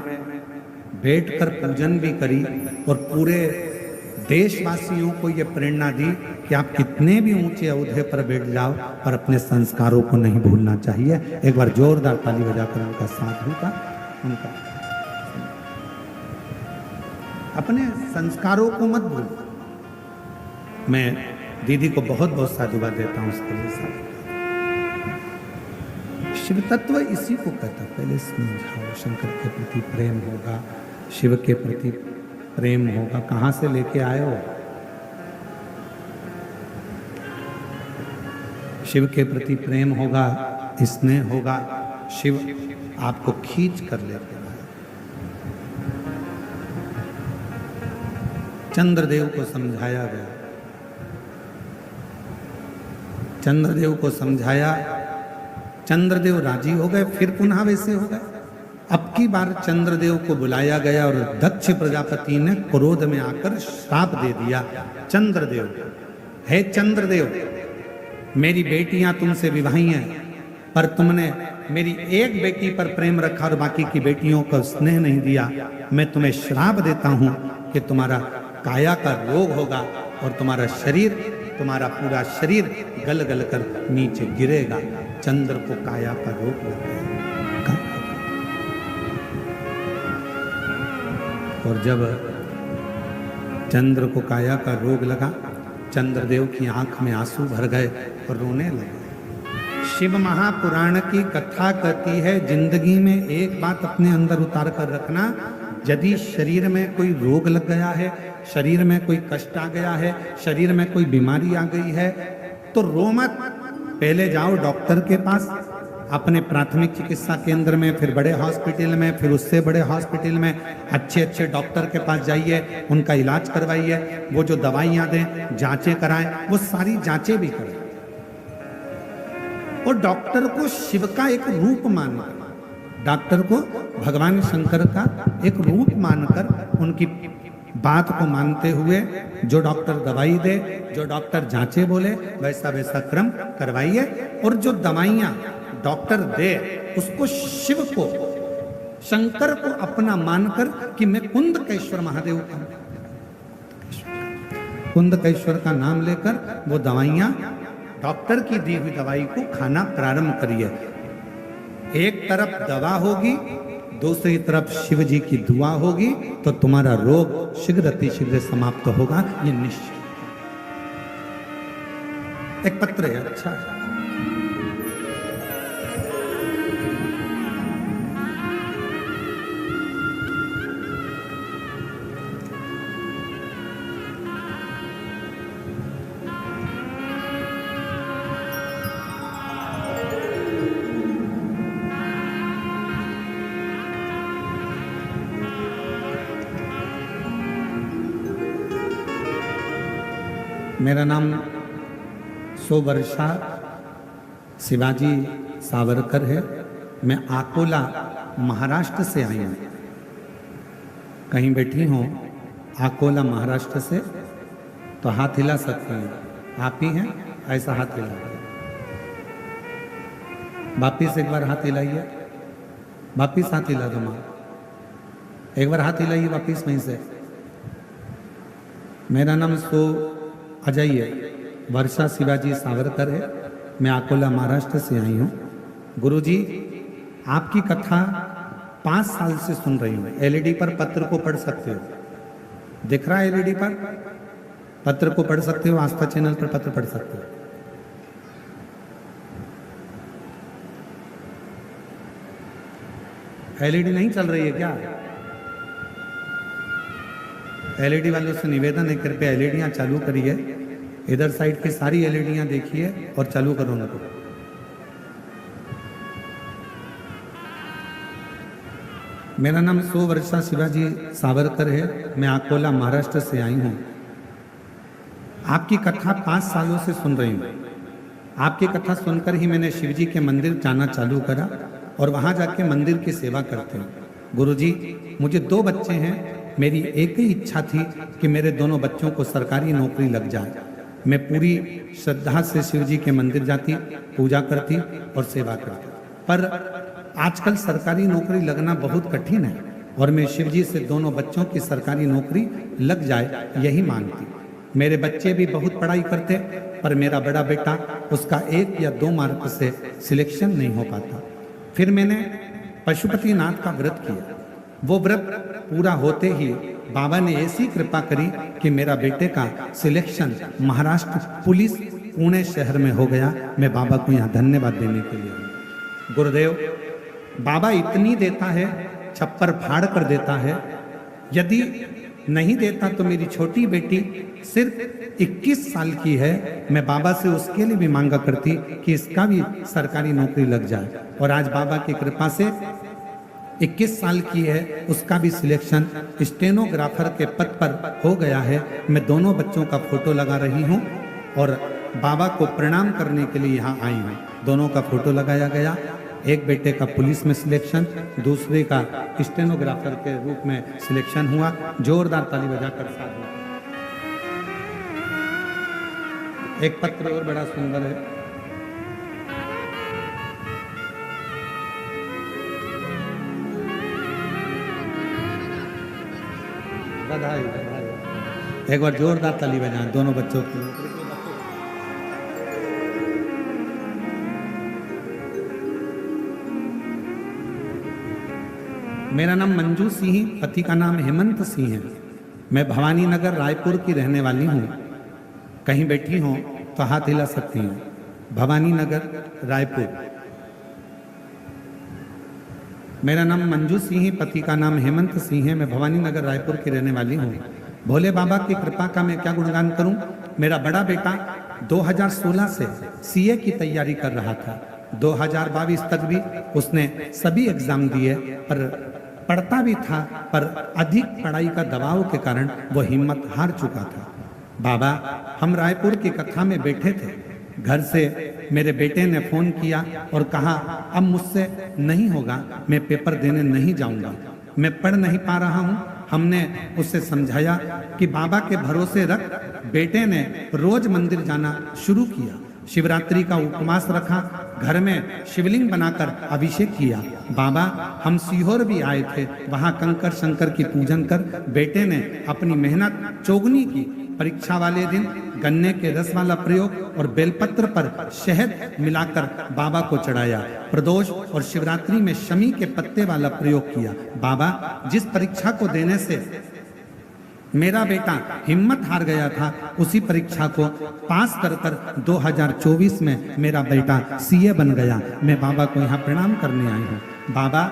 बैठकर पूजन भी करी और पूरे देशवासियों को ये प्रेरणा दी कि आप कितने भी ऊंचे ओहदे पर बैठ जाओ पर अपने संस्कारों को नहीं भूलना चाहिए। एक बार जोरदार ताली बजाकर उनका साथ होगा। उनका अपने संस्कारों को मत भूलो। मैं दीदी को बहुत बहुत साधुवाद देता हूँ उसके लिए। शिव तत्व इसी को कहता, पहले समझाओ। शंकर के प्रति प्रेम होगा, शिव के प्रति प्रेम होगा। कहां से लेके आए हो? शिव के प्रति प्रेम होगा, स्नेह होगा, शिव आपको खींच कर लेके आए। चंद्रदेव को समझाया गया, चंद्रदेव को समझाया, चंद्रदेव राजी हो गए, फिर पुनः वैसे हो गए। अब की बार चंद्रदेव को बुलाया गया और दक्ष प्रजापति ने क्रोध में आकर श्राप दे दिया। चंद्रदेव, हे चंद्रदेव, मेरी बेटियां तुमसे विवाही हैं, पर तुमने मेरी एक बेटी पर प्रेम रखा और बाकी की बेटियों को स्नेह नहीं दिया। मैं तुम्हें श्राप देता हूं कि तुम्हारा काया का रोग होगा और तुम्हारा शरीर, तुम्हारा पूरा शरीर गल गल कर नीचे गिरेगा। चंद्र को काया का रोग लग गया। और जब चंद्र को काया का रोग लगा, चंद्रदेव की आंख में आंसू भर गए और रोने लगे। शिव महापुराण की कथा कहती है, जिंदगी में एक बात अपने अंदर उतार कर रखना, यदि शरीर में कोई रोग लग गया है, शरीर में कोई कष्ट आ गया है, शरीर में कोई बीमारी आ गई है, तो रो मत। पहले जाओ डॉक्टर के पास, अपने प्राथमिक चिकित्सा केंद्र में, फिर बड़े हॉस्पिटल में, फिर उससे बड़े हॉस्पिटल में, अच्छे अच्छे डॉक्टर के पास जाइए, उनका इलाज करवाइए, वो जो दवाइयाँ दें, जांचें कराएं, वो सारी जांचें भी करें। और डॉक्टर को शिव का एक रूप मानकर, डॉक्टर को भगवान शंकर का एक रूप मानकर, उनकी बात को मानते हुए जो डॉक्टर दवाई दे, जो डॉक्टर जांचे बोले, वैसा वैसा क्रम करवाइए। और जो दवाइयाँ डॉक्टर दे, उसको शिव को, शंकर को अपना मानकर कि मैं कुंदकेश्वर महादेव का, कुंदकेश्वर का नाम लेकर वो दवाइयाँ, डॉक्टर की दी हुई दवाई को खाना प्रारंभ करिए। एक तरफ दवा होगी, दूसरी तरफ शिव जी की दुआ होगी, तो तुम्हारा रोग शीघ्र अतिशीघ्र समाप्त होगा, ये निश्चित। एक पत्र है, अच्छा है। मेरा नाम सोवर्षा शिवाजी सावरकर है। मैं अकोला महाराष्ट्र से आई हूँ। कहीं बैठी हूँ अकोला महाराष्ट्र से, तो हाथ हिला सकते हैं। आप ही हैं, ऐसा हाथ हिला। वापिस एक बार हाथ हिलाइए, वापिस हाथ हिला दो माँ, एक बार हाथ हिलाइए वापिस वहीं से। मेरा नाम अजय वर्षा शिवाजी सावरकर है। मैं अकोला महाराष्ट्र से आई हूँ। गुरुजी, आपकी कथा 5 साल से सुन रही हूँ। एलईडी पर पत्र को पढ़ सकते हो, दिख रहा है एलईडी पर, पत्र को पढ़ सकते हो। आस्था चैनल पर पत्र पढ़ सकते हो। एलईडी नहीं चल रही है क्या? एलईडी वालों से निवेदन है, कृपया एलईडियां चालू करिए। इधर साइड की सारी एलईडियां देखिए और चालू करो उनको। मेरा नाम सोवर्षा शिवाजी सावरकर है। मैं अकोला महाराष्ट्र से आई हूँ। आपकी कथा 5 सालों से सुन रही हूँ। आपकी कथा सुनकर ही मैंने शिवजी के मंदिर जाना चालू करा और वहाँ जाके मंदिर की सेवा करते हूँ। गुरुजी, मुझे 2 बच्चे हैं। मेरी एक ही इच्छा थी कि मेरे दोनों बच्चों को सरकारी नौकरी लग जाए। मैं पूरी श्रद्धा से शिव जी के मंदिर जाती, पूजा करती और सेवा करती, पर आजकल सरकारी नौकरी लगना बहुत कठिन है और मैं शिव जी से दोनों बच्चों की सरकारी नौकरी लग जाए यही मांगती। मेरे बच्चे भी बहुत पढ़ाई करते, पर मेरा बड़ा बेटा, उसका 1 या 2 मार्क से सिलेक्शन नहीं हो पाता। फिर मैंने पशुपतिनाथ का व्रत किया। वो व्रत पूरा होते ही बाबा ने ऐसी कृपा करी कि मेरा बेटे का सिलेक्शन महाराष्ट्र पुलिस पुणे शहर में हो गया। मैं बाबा को यहाँ धन्यवाद देने के लिए हूँ। गुरुदेव, बाबा इतनी देता है, छप्पर फाड़ कर देता है। यदि नहीं देता तो मेरी छोटी बेटी सिर्फ 21 साल की है। मैं बाबा से उसके लिए भी मांगा करती कि इसका भी सरकारी नौकरी लग जाए, और आज बाबा की कृपा से 21 साल की है, उसका भी सिलेक्शन स्टेनोग्राफर के पद पर हो गया है। मैं दोनों बच्चों का फोटो लगा रही हूँ और बाबा को प्रणाम करने के लिए यहाँ आई हूँ। दोनों का फोटो लगाया गया। एक बेटे का पुलिस में सिलेक्शन, दूसरे का स्टेनोग्राफर के रूप में सिलेक्शन हुआ। जोरदार ताली बजाकर साथ में। एक पत्र और बड़ा सुंदर है। बधाई बधाई। एक बार जोरदार ताली बजाएं दोनों बच्चों की। मेरा नाम मंजू सिंह, पति का नाम हेमंत सिंह है। मैं भवानी नगर रायपुर की रहने वाली हूँ। कहीं बैठी हो तो हाथ हिला सकती हैं। भवानी नगर रायपुर। मेरा नाम मंजू सिंह, पति का नाम हेमंत सिंह है। मैं भवानी नगर रायपुर की रहने वाली हूँ। भोले बाबा की कृपा का मैं क्या गुणगान करूं। मेरा बड़ा बेटा 2016 से सीए की तैयारी कर रहा था। 2022 तक भी उसने सभी एग्जाम दिए, पर पढ़ता भी था, पर अधिक पढ़ाई का दबाव के कारण वो हिम्मत हार चुका था। बाबा, हम रायपुर की कथा में बैठे थे। घर से मेरे बेटे ने फोन किया और कहा अब मुझसे नहीं होगा, मैं पेपर देने नहीं जाऊंगा, मैं पढ़ नहीं पा रहा हूं। हमने उसे समझाया कि बाबा के भरोसे रख। बेटे ने रोज मंदिर जाना शुरू किया। शिवरात्रि का उपवास रखा, घर में शिवलिंग बनाकर अभिषेक किया। बाबा, हम सीहोर भी आए थे, वहां कंकर शंकर की पूजन कर बेटे ने अपनी मेहनत चौगुनी की। परीक्षा वाले दिन गन्ने के रस वाला प्रयोग और बेलपत्र पर शहद मिलाकर बाबा को चढ़ाया। प्रदोष और शिवरात्रि में शमी के पत्ते वाला प्रयोग किया। बाबा, जिस परीक्षा को देने से मेरा बेटा हिम्मत हार गया था, उसी परीक्षा को पास कर 2024 में मेरा बेटा सीए बन गया। मैं बाबा को यहाँ प्रणाम करने आई हूँ। बाबा,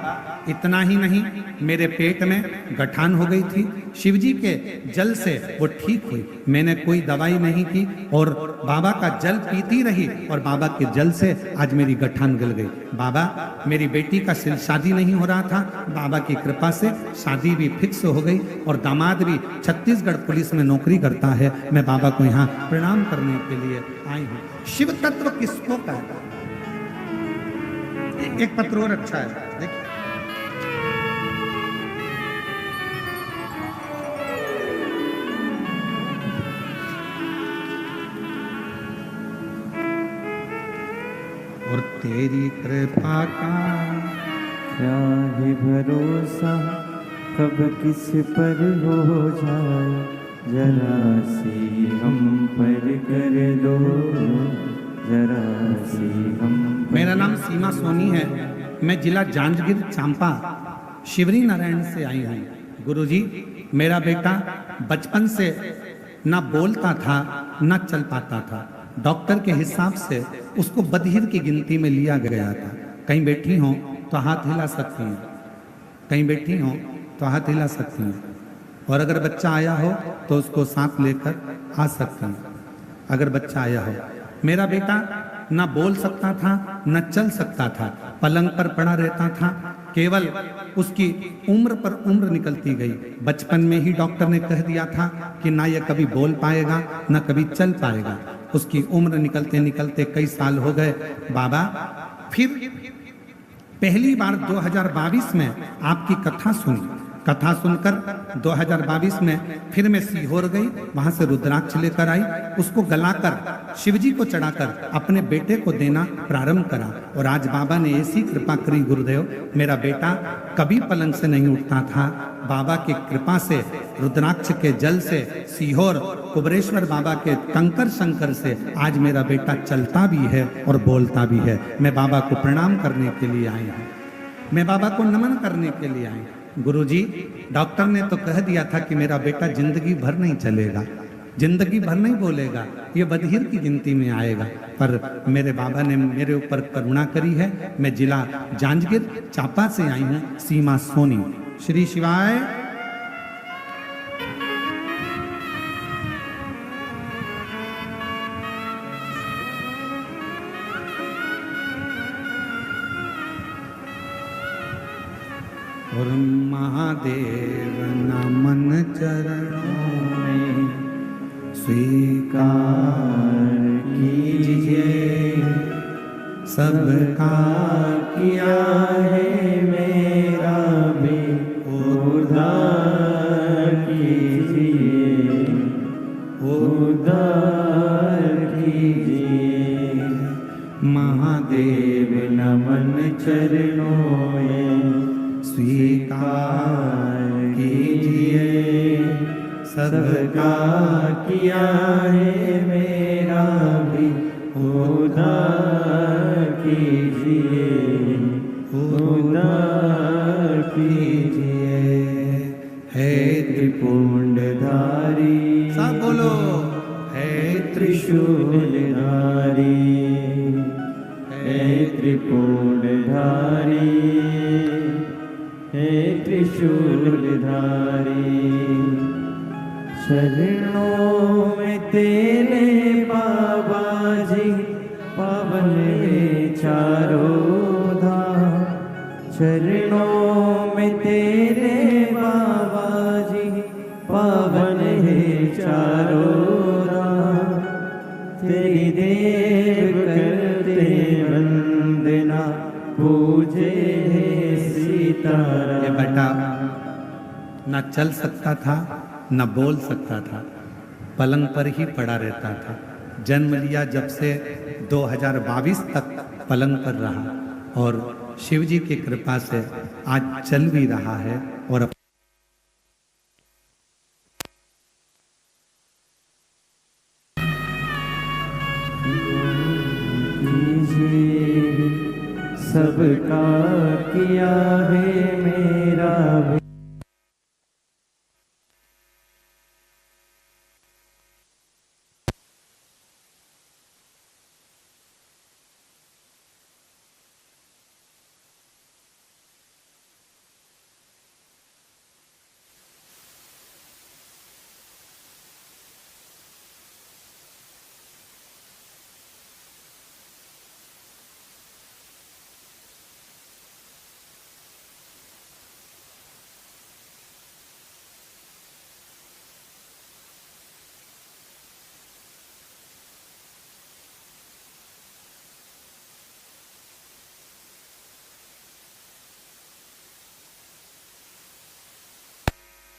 इतना ही नहीं, मेरे पेट में गठान हो गई थी। शिवजी के जल से वो ठीक हुई। मैंने कोई दवाई नहीं की और बाबा का जल पीती रही और बाबा के जल से आज मेरी गठान गल गई। बाबा, मेरी बेटी का शादी नहीं हो रहा था, बाबा की कृपा से शादी भी फिक्स हो गई और दामाद भी छत्तीसगढ़ पुलिस में नौकरी करता है। मैं बाबा को यहाँ प्रणाम करने के लिए आई हूँ। शिव तत्व किसको कहता है? एक पत्र और अच्छा है, देखिए। और तेरी कृपा का क्या है भरोसा, कब किस पर हो जाए, जरा सी हम पर कर दो, जरा सी हम। मेरा नाम सीमा सोनी है। मैं जिला जांजगीर चांपा शिवरी नारायण से आई हूँ। गुरुजी, मेरा बेटा बचपन से ना बोलता था ना चल पाता था। डॉक्टर के हिसाब से उसको बधिर की गिनती में लिया गया था। कहीं बैठी हो तो हाथ हिला सकती हैं, कहीं बैठी हो तो हाथ हिला सकती हैं। और अगर बच्चा आया हो तो उसको साथ लेकर आ सकते हैं, अगर बच्चा आया हो। मेरा बेटा न बोल सकता था न चल सकता था, पलंग पर पड़ा रहता था। केवल उसकी उम्र पर उम्र निकलती गई। बचपन में ही डॉक्टर ने कह दिया था कि ना ये कभी बोल पाएगा न कभी चल पाएगा। उसकी उम्र निकलते निकलते कई साल हो गए। बाबा, फिर पहली बार 2022 में आपकी कथा सुनी। कथा सुनकर 2022 में फिर मैं सीहोर गई, वहां से रुद्राक्ष लेकर आई, उसको गलाकर शिवजी को चढ़ाकर अपने बेटे को देना प्रारंभ करा। और आज बाबा ने ऐसी कृपा करी गुरुदेव, मेरा बेटा कभी पलंग से नहीं उठता था। बाबा की कृपा से, रुद्राक्ष के जल से, सीहोर कुबरेश्वर बाबा के कंकर शंकर से आज मेरा बेटा चलता भी है और बोलता भी है। मैं बाबा को प्रणाम करने के लिए आई हूँ, मैं बाबा को नमन करने के लिए आई हूँ। गुरुजी, डॉक्टर ने तो कह दिया था कि मेरा बेटा जिंदगी भर नहीं चलेगा, जिंदगी भर नहीं बोलेगा, ये बधिर की गिनती में आएगा। पर मेरे बाबा ने मेरे ऊपर करुणा करी है। मैं जिला जांजगीर चांपा से आई हूँ, सीमा सोनी। श्री शिवाय। और महादेव नमन चरणों में स्वीकार कीजिए, सबका किया है मेरा भी उद्धार कीजिए, उद्धार कीजिए। महादेव नमन चरणों में स्वीकार कीजिए, सबका किया है मेरा भी उद्धार कीजिए, उद्धार कीजिए। हे त्रिपुंडधारी सब बोलो, हे त्रिशूलधारी, हे त्रिपुंडधारी, हे त्रिशूलधारी। शरणों में तेरे बाबा जी पावन है चारों धाम। चरणों में तेरे बाबा जी पावन है चारों धाम। तेरी देव करते वंदना पूजे है सीताराम। ये बेटा न चल सकता था न बोल सकता था, पलंग पर ही पड़ा रहता था। जन्म लिया जब से 2022 तक पलंग पर रहा और शिव जी की कृपा से आज चल भी रहा है। और सबका किया है मेरा भी।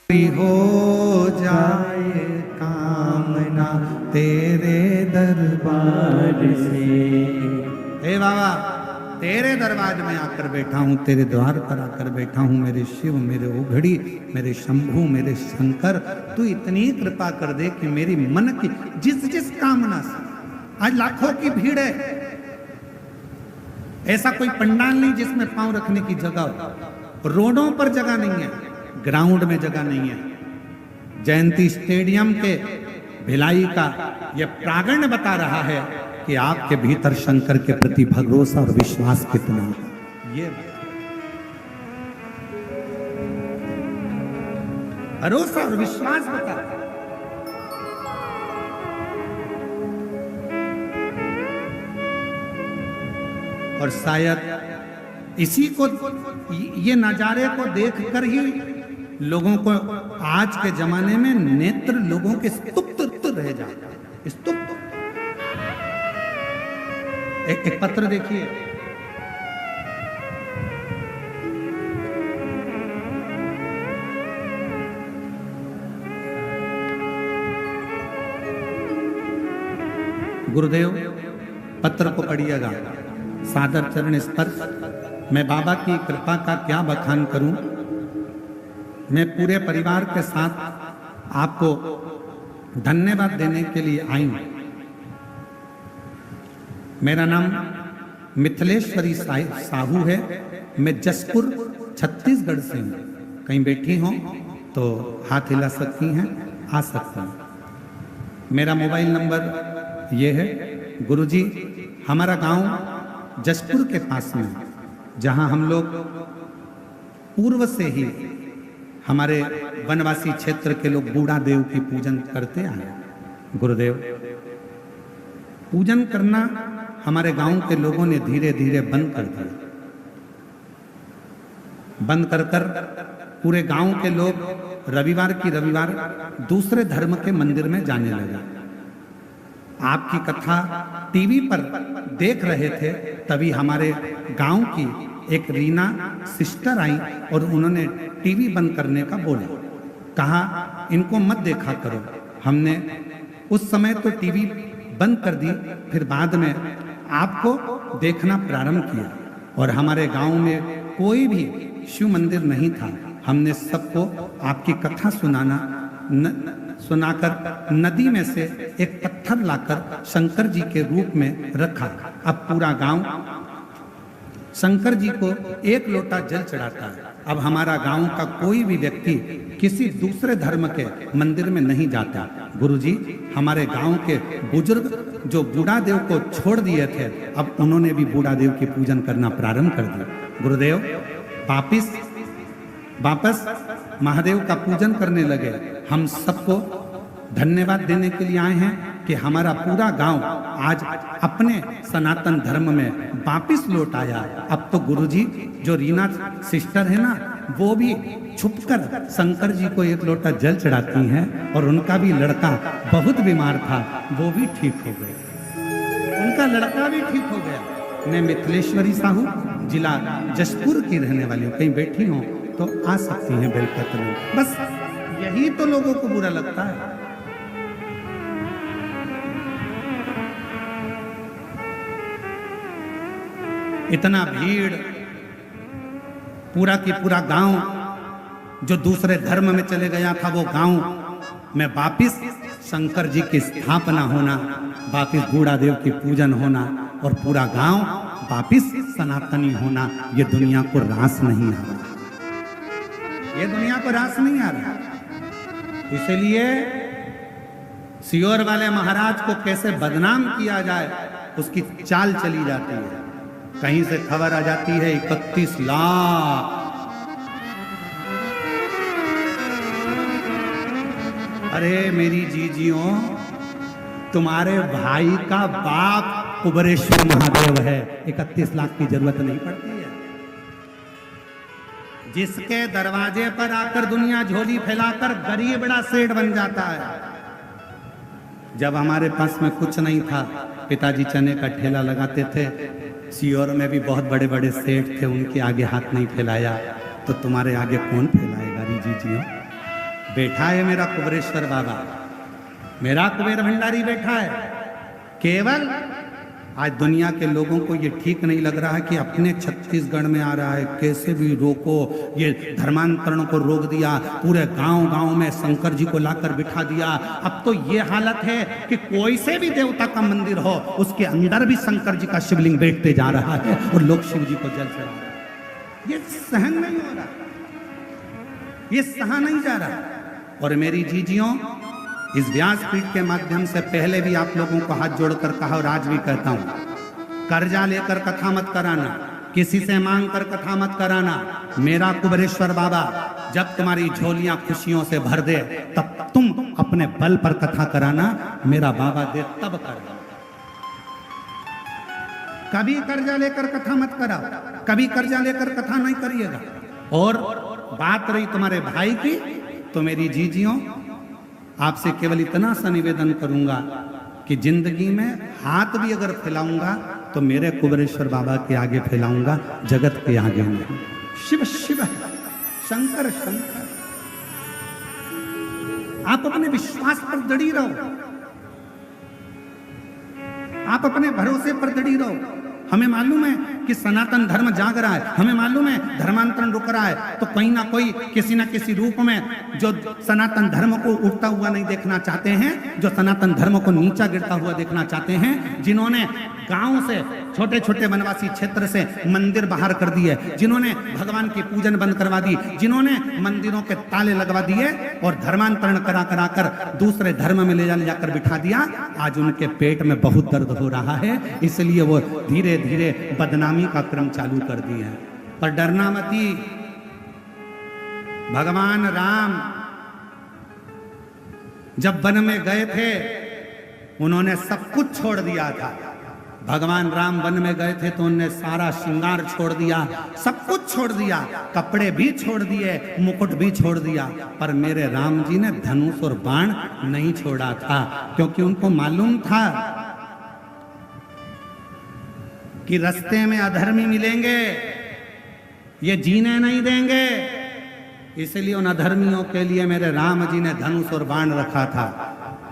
हो जाए कामना तेरे दरबार से। हे बाबा, तेरे दरबार में आकर बैठा हूँ, तेरे द्वार पर आकर बैठा हूँ। मेरे शिव, मेरे उघड़ी, मेरे शंभू, मेरे शंकर, तू इतनी कृपा कर दे कि मेरी मन की जिस जिस कामना से, आज लाखों की भीड़ है, ऐसा कोई पंडाल नहीं जिसमें पांव रखने की जगह हो। रोडों पर जगह नहीं है, ग्राउंड में जगह नहीं है। जयंती स्टेडियम के भिलाई का यह प्रांगण बता रहा है कि आपके भीतर शंकर के प्रति भरोसा और विश्वास कितना है। ये भरोसा और विश्वास बता। और शायद इसी को, ये नजारे को देखकर ही लोगों को आज के जमाने में नेत्र लोगों के स्तुप्त रह जाते हैं। स्तुप्त। एक पत्र देखिए, गुरुदेव पत्र को पढ़िएगा। सादर चरण स्पर्श। मैं बाबा की कृपा का क्या बखान करूं। मैं पूरे परिवार के साथ आपको धन्यवाद देने के लिए आई हूं। मेरा नाम मिथिलेश्वरी साहू है। मैं जसपुर छत्तीसगढ़ से हूँ। कहीं बैठी हो तो हाथ हिला सकती हैं, आ सकती हैं। मेरा मोबाइल नंबर ये है। गुरुजी, हमारा गांव जसपुर के पास में, जहां हम लोग पूर्व से ही हमारे वनवासी क्षेत्र के लोग बूढ़ा देव की पूजन करते आए। गुरुदेव, पूजन करना हमारे गांव के लोगों ने धीरे धीरे बंद कर दिया। बंद कर पूरे गांव के लोग रविवार की रविवार दूसरे धर्म के मंदिर में जाने लगे। आपकी कथा टीवी पर देख रहे थे, तभी हमारे गांव की एक रीना सिस्टर आई और उन्होंने टीवी बंद करने का बोला। कहा इनको मत देखा करो। हमने उस समय तो टीवी बंद कर दी, फिर बाद में आपको देखना प्रारंभ किया। और हमारे गांव में कोई भी शिव मंदिर नहीं था। हमने सबको आपकी कथा सुनाकर नदी में से एक पत्थर लाकर शंकर जी के रूप में रखा। अब पूरा गांव शंकर जी को एक लोटा जल चढ़ाता है। अब हमारा गांव का कोई भी व्यक्ति किसी दूसरे धर्म के मंदिर में नहीं जाता। गुरुजी हमारे गांव के बुजुर्ग जो बूढ़ा देव को छोड़ दिए थे, अब उन्होंने भी बूढ़ा देव की पूजन करना प्रारंभ कर दिया। गुरुदेव वापस महादेव का पूजन करने लगे। हम सबको धन्यवाद देने के लिए आए हैं कि हमारा पूरा गांव आज अपने सनातन धर्म में वापिस लौट आया। अब तो गुरुजी जो रीना सिस्टर है ना, वो भी छुपकर शंकर जी को एक लोटा जल चढ़ाती हैं और उनका भी लड़का बहुत बीमार था, वो भी ठीक हो गया। उनका लड़का भी ठीक हो गया। मैं मिथिलेश्वरी साहू जिला जशपुर की रहने वाली हूँ, कहीं बैठी हूँ तो आ सकती हैं बेलपत्र में। बस यही तो लोगों को बुरा लगता है। इतना भीड़, पूरा की पूरा गांव जो दूसरे धर्म में चले गया था, वो गांव में वापिस शंकर जी की स्थापना होना, वापिस बूढ़ा देव की पूजन होना और पूरा गांव वापिस सनातनी होना, ये दुनिया को रास नहीं आ रहा। ये दुनिया को रास नहीं आ रहा। इसलिए सियोर वाले महाराज को कैसे बदनाम किया जाए, उसकी चाल चली जाती है। कहीं से खबर आ जाती है 31 लाख। अरे मेरी जीजियों, तुम्हारे भाई का बाप कुबरेश्वर महादेव है, 31 लाख की जरूरत नहीं पड़ती है। जिसके दरवाजे पर आकर दुनिया झोली फैलाकर गरीब बड़ा सेठ बन जाता है। जब हमारे पास में कुछ नहीं था, पिताजी चने का ठेला लगाते थे, सियोर में भी बहुत बड़े बड़े सेठ थे, उनके आगे हाथ नहीं फैलाया, तो तुम्हारे आगे कौन फैलाएगा री जीजियों। बैठा है मेरा कुबरेश्वर बाबा, मेरा कुबेर भंडारी बैठा है। केवल आज दुनिया के लोगों को ये ठीक नहीं लग रहा है कि अपने छत्तीसगढ़ में आ रहा है, कैसे भी रोको। ये धर्मांतरण को रोक दिया, पूरे गांव गांव में शंकर जी को लाकर बिठा दिया। अब तो ये हालत है कि कोई से भी देवता का मंदिर हो, उसके अंदर भी शंकर जी का शिवलिंग बैठते जा रहा है और लोग शिव जी को जल चढ़ा रहे हैं। ये सहन नहीं हो रहा, ये सहा नहीं जा रहा। और मेरी जीजियों, इस व्यासपीठ के माध्यम से पहले भी आप लोगों को हाथ जोड़कर कहा और आज भी कहता हूं, कर्जा लेकर कथा मत कराना, किसी से मांग कर कथा मत कराना। मेरा कुबरेश्वर बाबा जब तुम्हारी झोलियां खुशियों से भर दे, तब तुम अपने बल पर कथा कराना। मेरा बाबा दे तब करना। कभी कर्जा लेकर कथा मत कराओ, कभी कर्जा लेकर कथा नहीं करिएगा। और बात रही तुम्हारे भाई की, तो मेरी जीजियों, आपसे केवल इतना सा निवेदन करूंगा कि जिंदगी में हाथ भी अगर फैलाऊंगा तो मेरे कुबरेश्वर बाबा के आगे फैलाऊंगा, जगत के आगे नहीं। शिव शिव, शंकर शंकर। आप अपने विश्वास पर दृढ़ रहो, आप अपने भरोसे पर दृढ़ रहो। हमें मालूम है कि सनातन धर्म जाग रहा है, हमें मालूम है धर्मांतरण रुक रहा है, तो कहीं ना कोई किसी ना किसी रूप में जो सनातन धर्म को उठता हुआ नहीं देखना चाहते हैं, जो सनातन धर्म को नीचा गिरता हुआ देखना चाहते हैं, जिन्होंने गांव से, छोटे छोटे वनवासी क्षेत्र से मंदिर बाहर कर दिए, जिन्होंने भगवान की पूजन बंद करवा दी, जिन्होंने मंदिरों के ताले लगवा दिए और धर्मांतरण करा करा कर दूसरे धर्म में ले जाकर बिठा दिया, आज उनके पेट में बहुत दर्द हो रहा है। इसलिए वो धीरे धीरे बदनामी का क्रम चालू कर दिए हैं। पर डरना मती, भगवान राम जब वन में गए थे, उन्होंने सब कुछ छोड़ दिया था। भगवान राम वन में गए थे तो उन्होंने सारा श्रृंगार छोड़ दिया, सब कुछ छोड़ दिया, कपड़े भी छोड़ दिए, मुकुट भी छोड़ दिया। पर मेरे राम जी ने धनुष और बाण नहीं छोड़ा था, क्योंकि उनको मालूम था कि रास्ते में अधर्मी मिलेंगे, ये जीने नहीं देंगे। इसलिए उन अधर्मियों के लिए मेरे राम जी ने धनुष और बाण रखा था,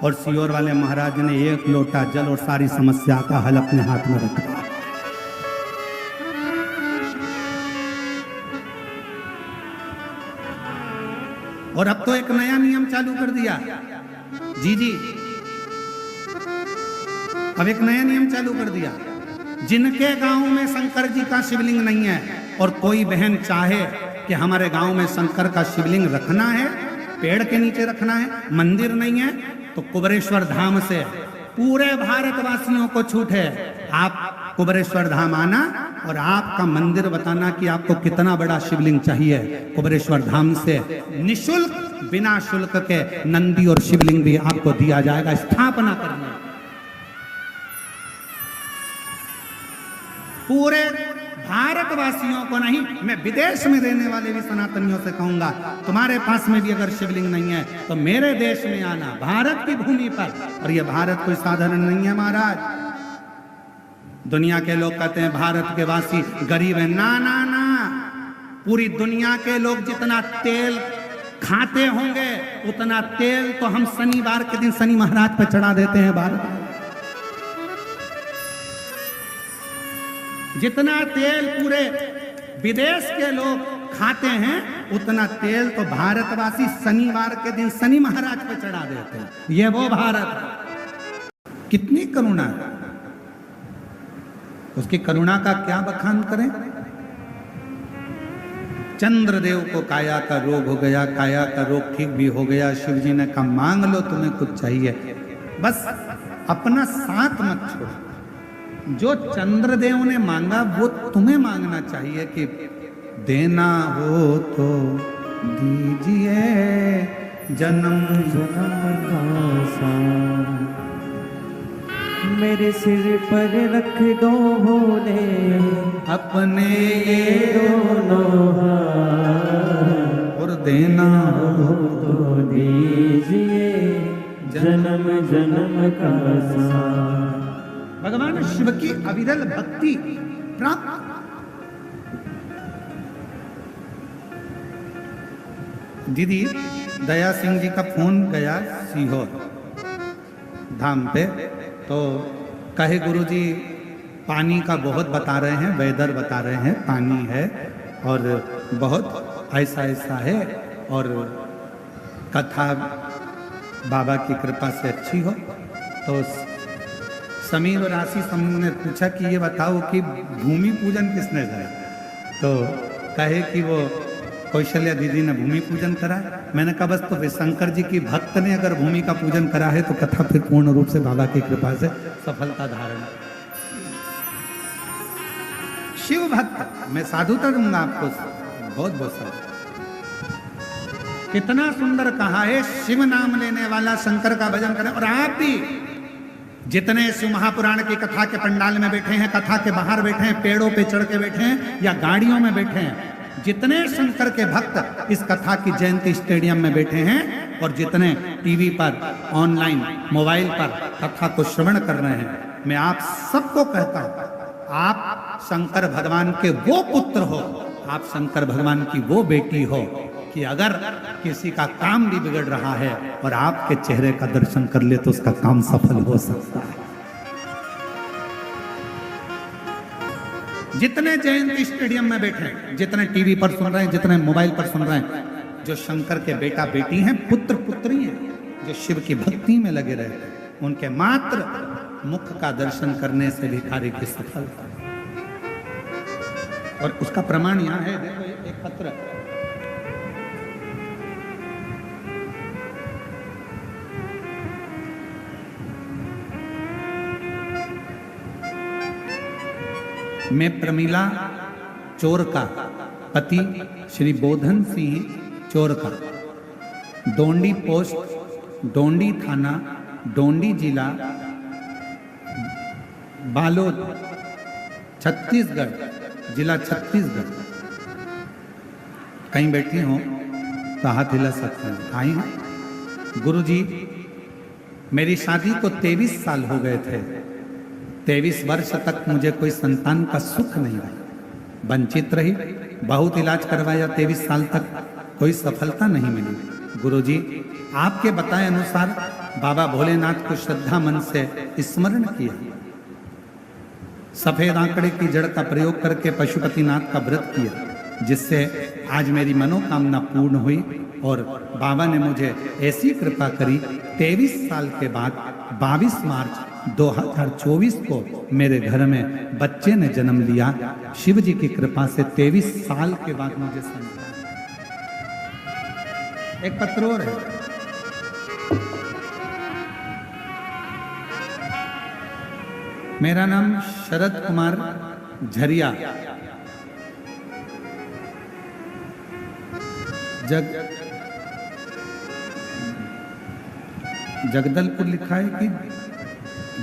और सियोर वाले महाराज ने एक लोटा जल और सारी समस्या का हल अपने हाथ में रखा। और अब तो एक नया नियम चालू कर दिया जी, अब एक नया नियम चालू कर दिया। जिनके गांव में शंकर जी का शिवलिंग नहीं है और कोई बहन चाहे कि हमारे गांव में शंकर का शिवलिंग रखना है, पेड़ के नीचे रखना है, मंदिर नहीं है, तो कुबेरेश्वर धाम से पूरे भारतवासियों को छूट है। आप कुबेरेश्वर धाम आना और आपका मंदिर बताना कि आपको कितना बड़ा शिवलिंग चाहिए। कुबेरेश्वर धाम से निशुल्क, बिना शुल्क के नंदी और शिवलिंग भी आपको दिया जाएगा। स्थापना करना पूरे भारतवासियों को नहीं, मैं विदेश में रहने वाले भी सनातनियों से कहूंगा, तुम्हारे पास में भी अगर शिवलिंग नहीं है तो मेरे देश में आना, भारत की भूमि पर। और यह भारत कोई साधारण नहीं है महाराज। दुनिया के लोग कहते हैं भारत के वासी गरीब है। ना ना ना, पूरी दुनिया के लोग जितना तेल खाते होंगे उतना तेल तो हम शनिवार के दिन शनि महाराज पे चढ़ा देते हैं। भारत जितना तेल पूरे विदेश के लोग खाते हैं उतना तेल तो भारतवासी शनिवार के दिन शनि महाराज पे चढ़ा देते हैं। ये वो भारत, कितनी करुणा है। उसकी करुणा का क्या बखान करें। चंद्रदेव को काया का रोग हो गया, काया का रोग ठीक भी हो गया। शिव जी ने कहा मांग लो तुम्हें कुछ चाहिए, बस अपना साथ मत छोड़ो। जो चंद्रदेव ने मांगा वो तुम्हें मांगना चाहिए कि देना हो तो दीजिए जन्म जन्म का साथ, मेरे सिर पर रख दो भोले अपने ये दोनों हाथ, और देना हो तो दीजिए जन्म जन्म का साथ। भगवान शिव की अविरल भक्ति प्राप्त। दीदी दया सिंह जी का फोन गया सीहोर धाम पे, तो कहे गुरुजी पानी का बहुत बता रहे हैं, वेदर बता रहे हैं, पानी है और बहुत ऐसा ऐसा है और कथा बाबा की कृपा से अच्छी हो। तो समीर और आशीष ने पूछा कि ये बताओ कि भूमि पूजन किसने करा। तो कहे कि वो कौशल्या दीदी ने भूमि पूजन करा। मैंने कहा बस तो शंकर जी की भक्त ने अगर भूमि का पूजन करा है तो कथा फिर पूर्ण रूप से बाबा की कृपा से सफलता धारण। शिव भक्त मैं साधुता दूंगा आपको, बहुत बहुत सारा। कितना सुंदर कहा है, शिव नाम लेने वाला शंकर का भजन करें। और आप भी जितने शिव महापुराण की कथा के पंडाल में बैठे हैं, कथा के बाहर बैठे हैं, पेड़ों पे चढ़ के बैठे हैं या गाड़ियों में बैठे हैं, जितने शंकर के भक्त इस कथा की जयंती स्टेडियम में बैठे हैं और जितने टीवी पर, ऑनलाइन, मोबाइल पर कथा को श्रवण कर रहे हैं, मैं आप सबको कहता हूं आप शंकर भगवान के वो पुत्र हो, आप शंकर भगवान की वो बेटी हो कि अगर किसी का काम भी बिगड़ रहा है और आपके चेहरे का दर्शन कर ले तो उसका काम सफल हो सकता है। जितने जयंती स्टेडियम में बैठे हैं, जितने टीवी पर सुन रहे हैं, जितने मोबाइल पर सुन रहे हैं, जो शंकर के बेटा बेटी हैं, पुत्र पुत्री हैं, जो शिव की भक्ति में लगे रहते हैं, उनके मात्र मुख का दर्शन करने से भी कार्य की सफलता। और उसका प्रमाण यहां है, देखो एक पत्र, मैं प्रमिला चोर का पति श्री बोधन सिंह चोर का, डोंडी पोस्ट, डोंडी थाना, डोंडी जिला, बालोद, छत्तीसगढ़, जिला छत्तीसगढ़। कहीं बैठी हो तो हाथ हिला सकते हैं। आई हैं गुरुजी, मेरी शादी को 23 साल हो गए थे। 23 वर्ष तक मुझे कोई संतान का सुख नहीं रहा, वंचित रही, बहुत इलाज करवाया, 23 साल तक कोई सफलता नहीं मिली। गुरुजी आपके बताए अनुसार बाबा भोलेनाथ को श्रद्धा मन से स्मरण किया, सफेद आंकड़े की जड़ का प्रयोग करके पशुपतिनाथ का व्रत किया, जिससे आज मेरी मनोकामना पूर्ण हुई और बाबा ने मुझे ऐसी कृपा करी। 23 साल के बाद 22 मार्च 2024 को मेरे घर में बच्चे ने जन्म लिया। शिव जी की कृपा से 23 साल के बाद मुझे संतान। एक पत्र और है, मेरा नाम शरद कुमार झरिया, जगदलपुर लिखा है कि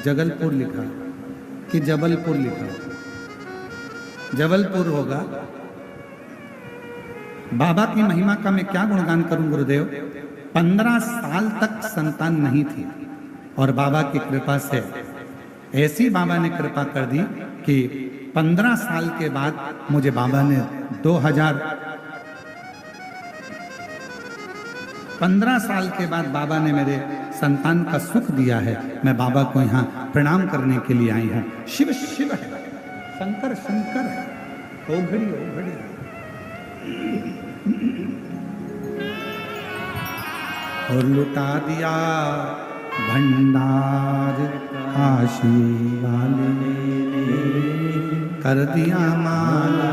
जगलपुर लिखा है कि जबलपुर लिखा है? जबलपुर होगा। बाबा की महिमा का मैं क्या गुणगान करूं गुरुदेव। 15 साल तक संतान नहीं थी और बाबा की कृपा से ऐसी बाबा ने कृपा कर दी कि 15 साल के बाद मुझे बाबा ने 15 साल के बाद बाबा ने मेरे संतान का सुख दिया है। मैं बाबा को यहाँ प्रणाम करने के लिए आई हूँ। शिव शिव है, शंकर शंकर है, ओघड़ी ओघड़ी है। और लुटा दिया भंडार काशी वाले ने, कर दिया माला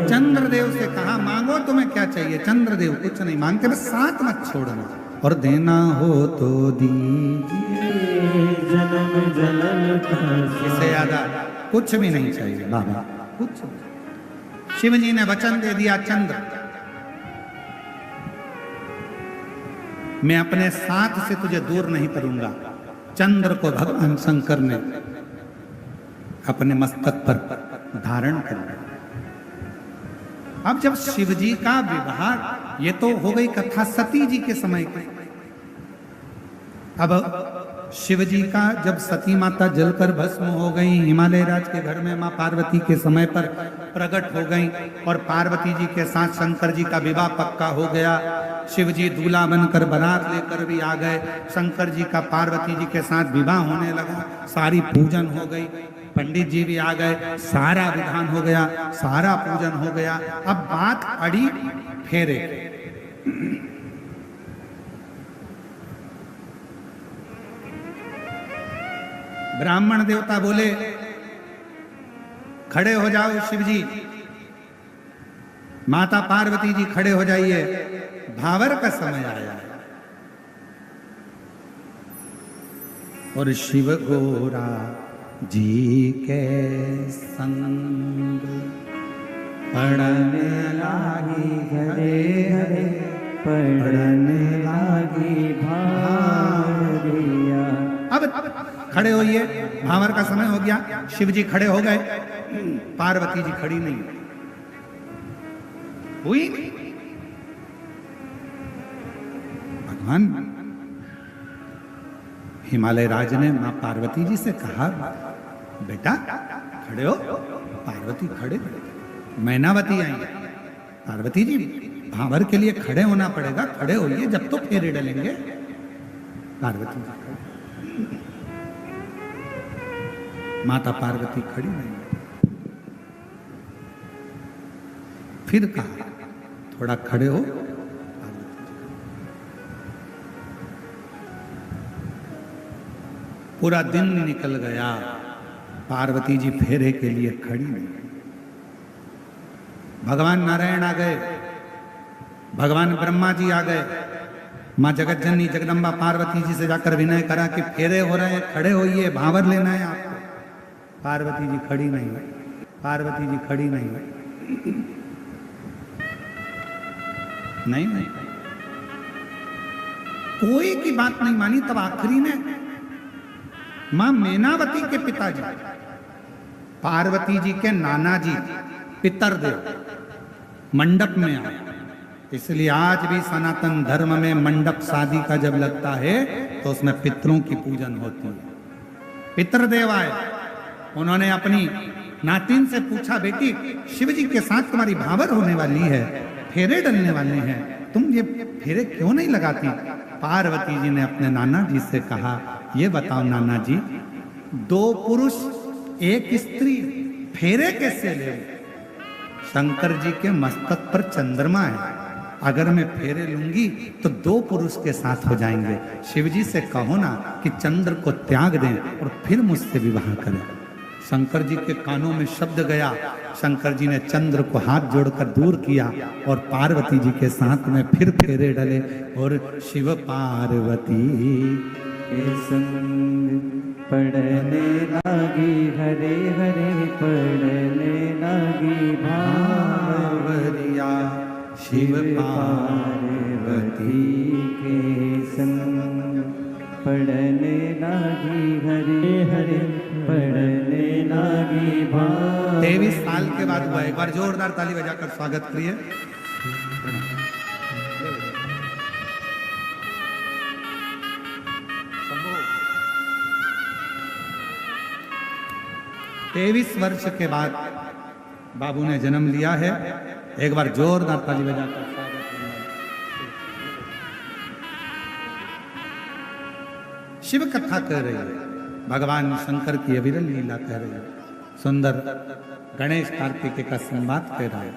चंद्रदेव से कहा मांगो तुम्हें क्या चाहिए। चंद्रदेव कुछ नहीं मांगते, बस साथ मत छोड़ना और देना हो तो दीजिए जन्म जन्म का। इससे ज्यादा कुछ भी नहीं चाहिए बाबा, कुछ। शिव जी ने वचन दे दिया, चंद्र मैं अपने साथ से तुझे दूर नहीं करूंगा। चंद्र को भगवान शंकर ने अपने मस्तक पर धारण कर लिया। अब जब शिव जी का विवाह, ये तो हो गई कथा सती जी के समय की। अब शिव जी का जब सती माता जलकर भस्म हो गई, हिमालय राज के घर में मां पार्वती के समय पर प्रकट हो गई और पार्वती जी के साथ शंकर जी का विवाह पक्का हो गया। शिव जी दूल्हा बनकर बारात लेकर भी आ गए। शंकर जी का पार्वती जी के साथ विवाह होने लगा, सारी पूजन हो गई, पंडित जी भी आ गए, सारा विधान हो गया, सारा पूजन हो गया। अब बात अड़ी फेरे। ब्राह्मण देवता बोले खड़े हो जाओ शिव जी। माता पार्वती जी खड़े हो जाइए, भावर का समय आया है। और शिव गोरा जी के संग पढ़ने लागी हरे हरे, पढ़ने लागी भावरिया। अब खड़े होइए, भावर का समय हो गया। शिव जी खड़े हो गए, पार्वती जी खड़ी नहीं हुई। भगवान हिमालय राज ने मां पार्वती जी से कहा बेटा खड़े हो। पार्वती खड़े, मैनावती आई। पार्वती जी भावर के लिए खड़े होना पड़ेगा, खड़े होइए जब तो फेरे डलेंगे। पार्वती जी खड़े, माता पार्वती खड़ी नहीं। फिर कहा थोड़ा खड़े हो। पूरा दिन निकल गया, पार्वती जी फेरे के लिए खड़ी नहीं। भगवान नारायण आ गए, भगवान ब्रह्मा जी आ गए। मां जगतजननी जगदम्बा पार्वती जी से जाकर विनय करा कि फेरे हो रहे हैं, खड़े होइए, भावर लेना है आपको। पार्वती जी खड़ी नहीं हुई, पार्वती जी खड़ी नहीं हुई। नहीं नहीं, कोई की बात नहीं मानी। तब आखिरी में मां मेनावती के पिताजी, पार्वती जी के नाना जी पितरदेव मंडप में आए। इसलिए आज भी सनातन धर्म में मंडप शादी का जब लगता है तो उसमें पितरों की पूजन होती है। पितरदेव आए, उन्होंने अपनी नातिन से पूछा बेटी शिव जी के साथ तुम्हारी भावर होने वाली है, फेरे डलने वाले हैं, तुम ये फेरे क्यों नहीं लगाती। पार्वती जी ने अपने नाना जी से कहा ये बताओ नाना जी, 2 पुरुष 1 स्त्री फेरे कैसे ले। शंकर जी के मस्तक पर चंद्रमा है, अगर मैं फेरे लूंगी तो 2 पुरुष के साथ हो जाएंगे। शिव जी से कहो ना कि चंद्र को त्याग दें और फिर मुझसे विवाह करें। शंकर जी के कानों में शब्द गया। शंकर जी ने चंद्र को हाथ जोड़कर दूर किया और पार्वती जी के साथ में फिर फेरे डले और शिव पार्वती के संग पढ़ने लागी, हरे हरे पढ़ने लागी भावरिया शिव पार्वती के संग पढ़ने लागी, हरे हरे पढ़ने लागी 23 साल के बाद हुआ। एक बार जोरदार ताली बजाकर स्वागत करिए। 23 वर्ष के बाद बाबू ने जन्म लिया है। एक बार जोरदार ताली बजाकर स्वागत करिए। शिव कथा कह रही है, भगवान शंकर की अविरल लीला कह रही है, सुंदर गणेश कार्तिकेय का संवाद कह रहा है।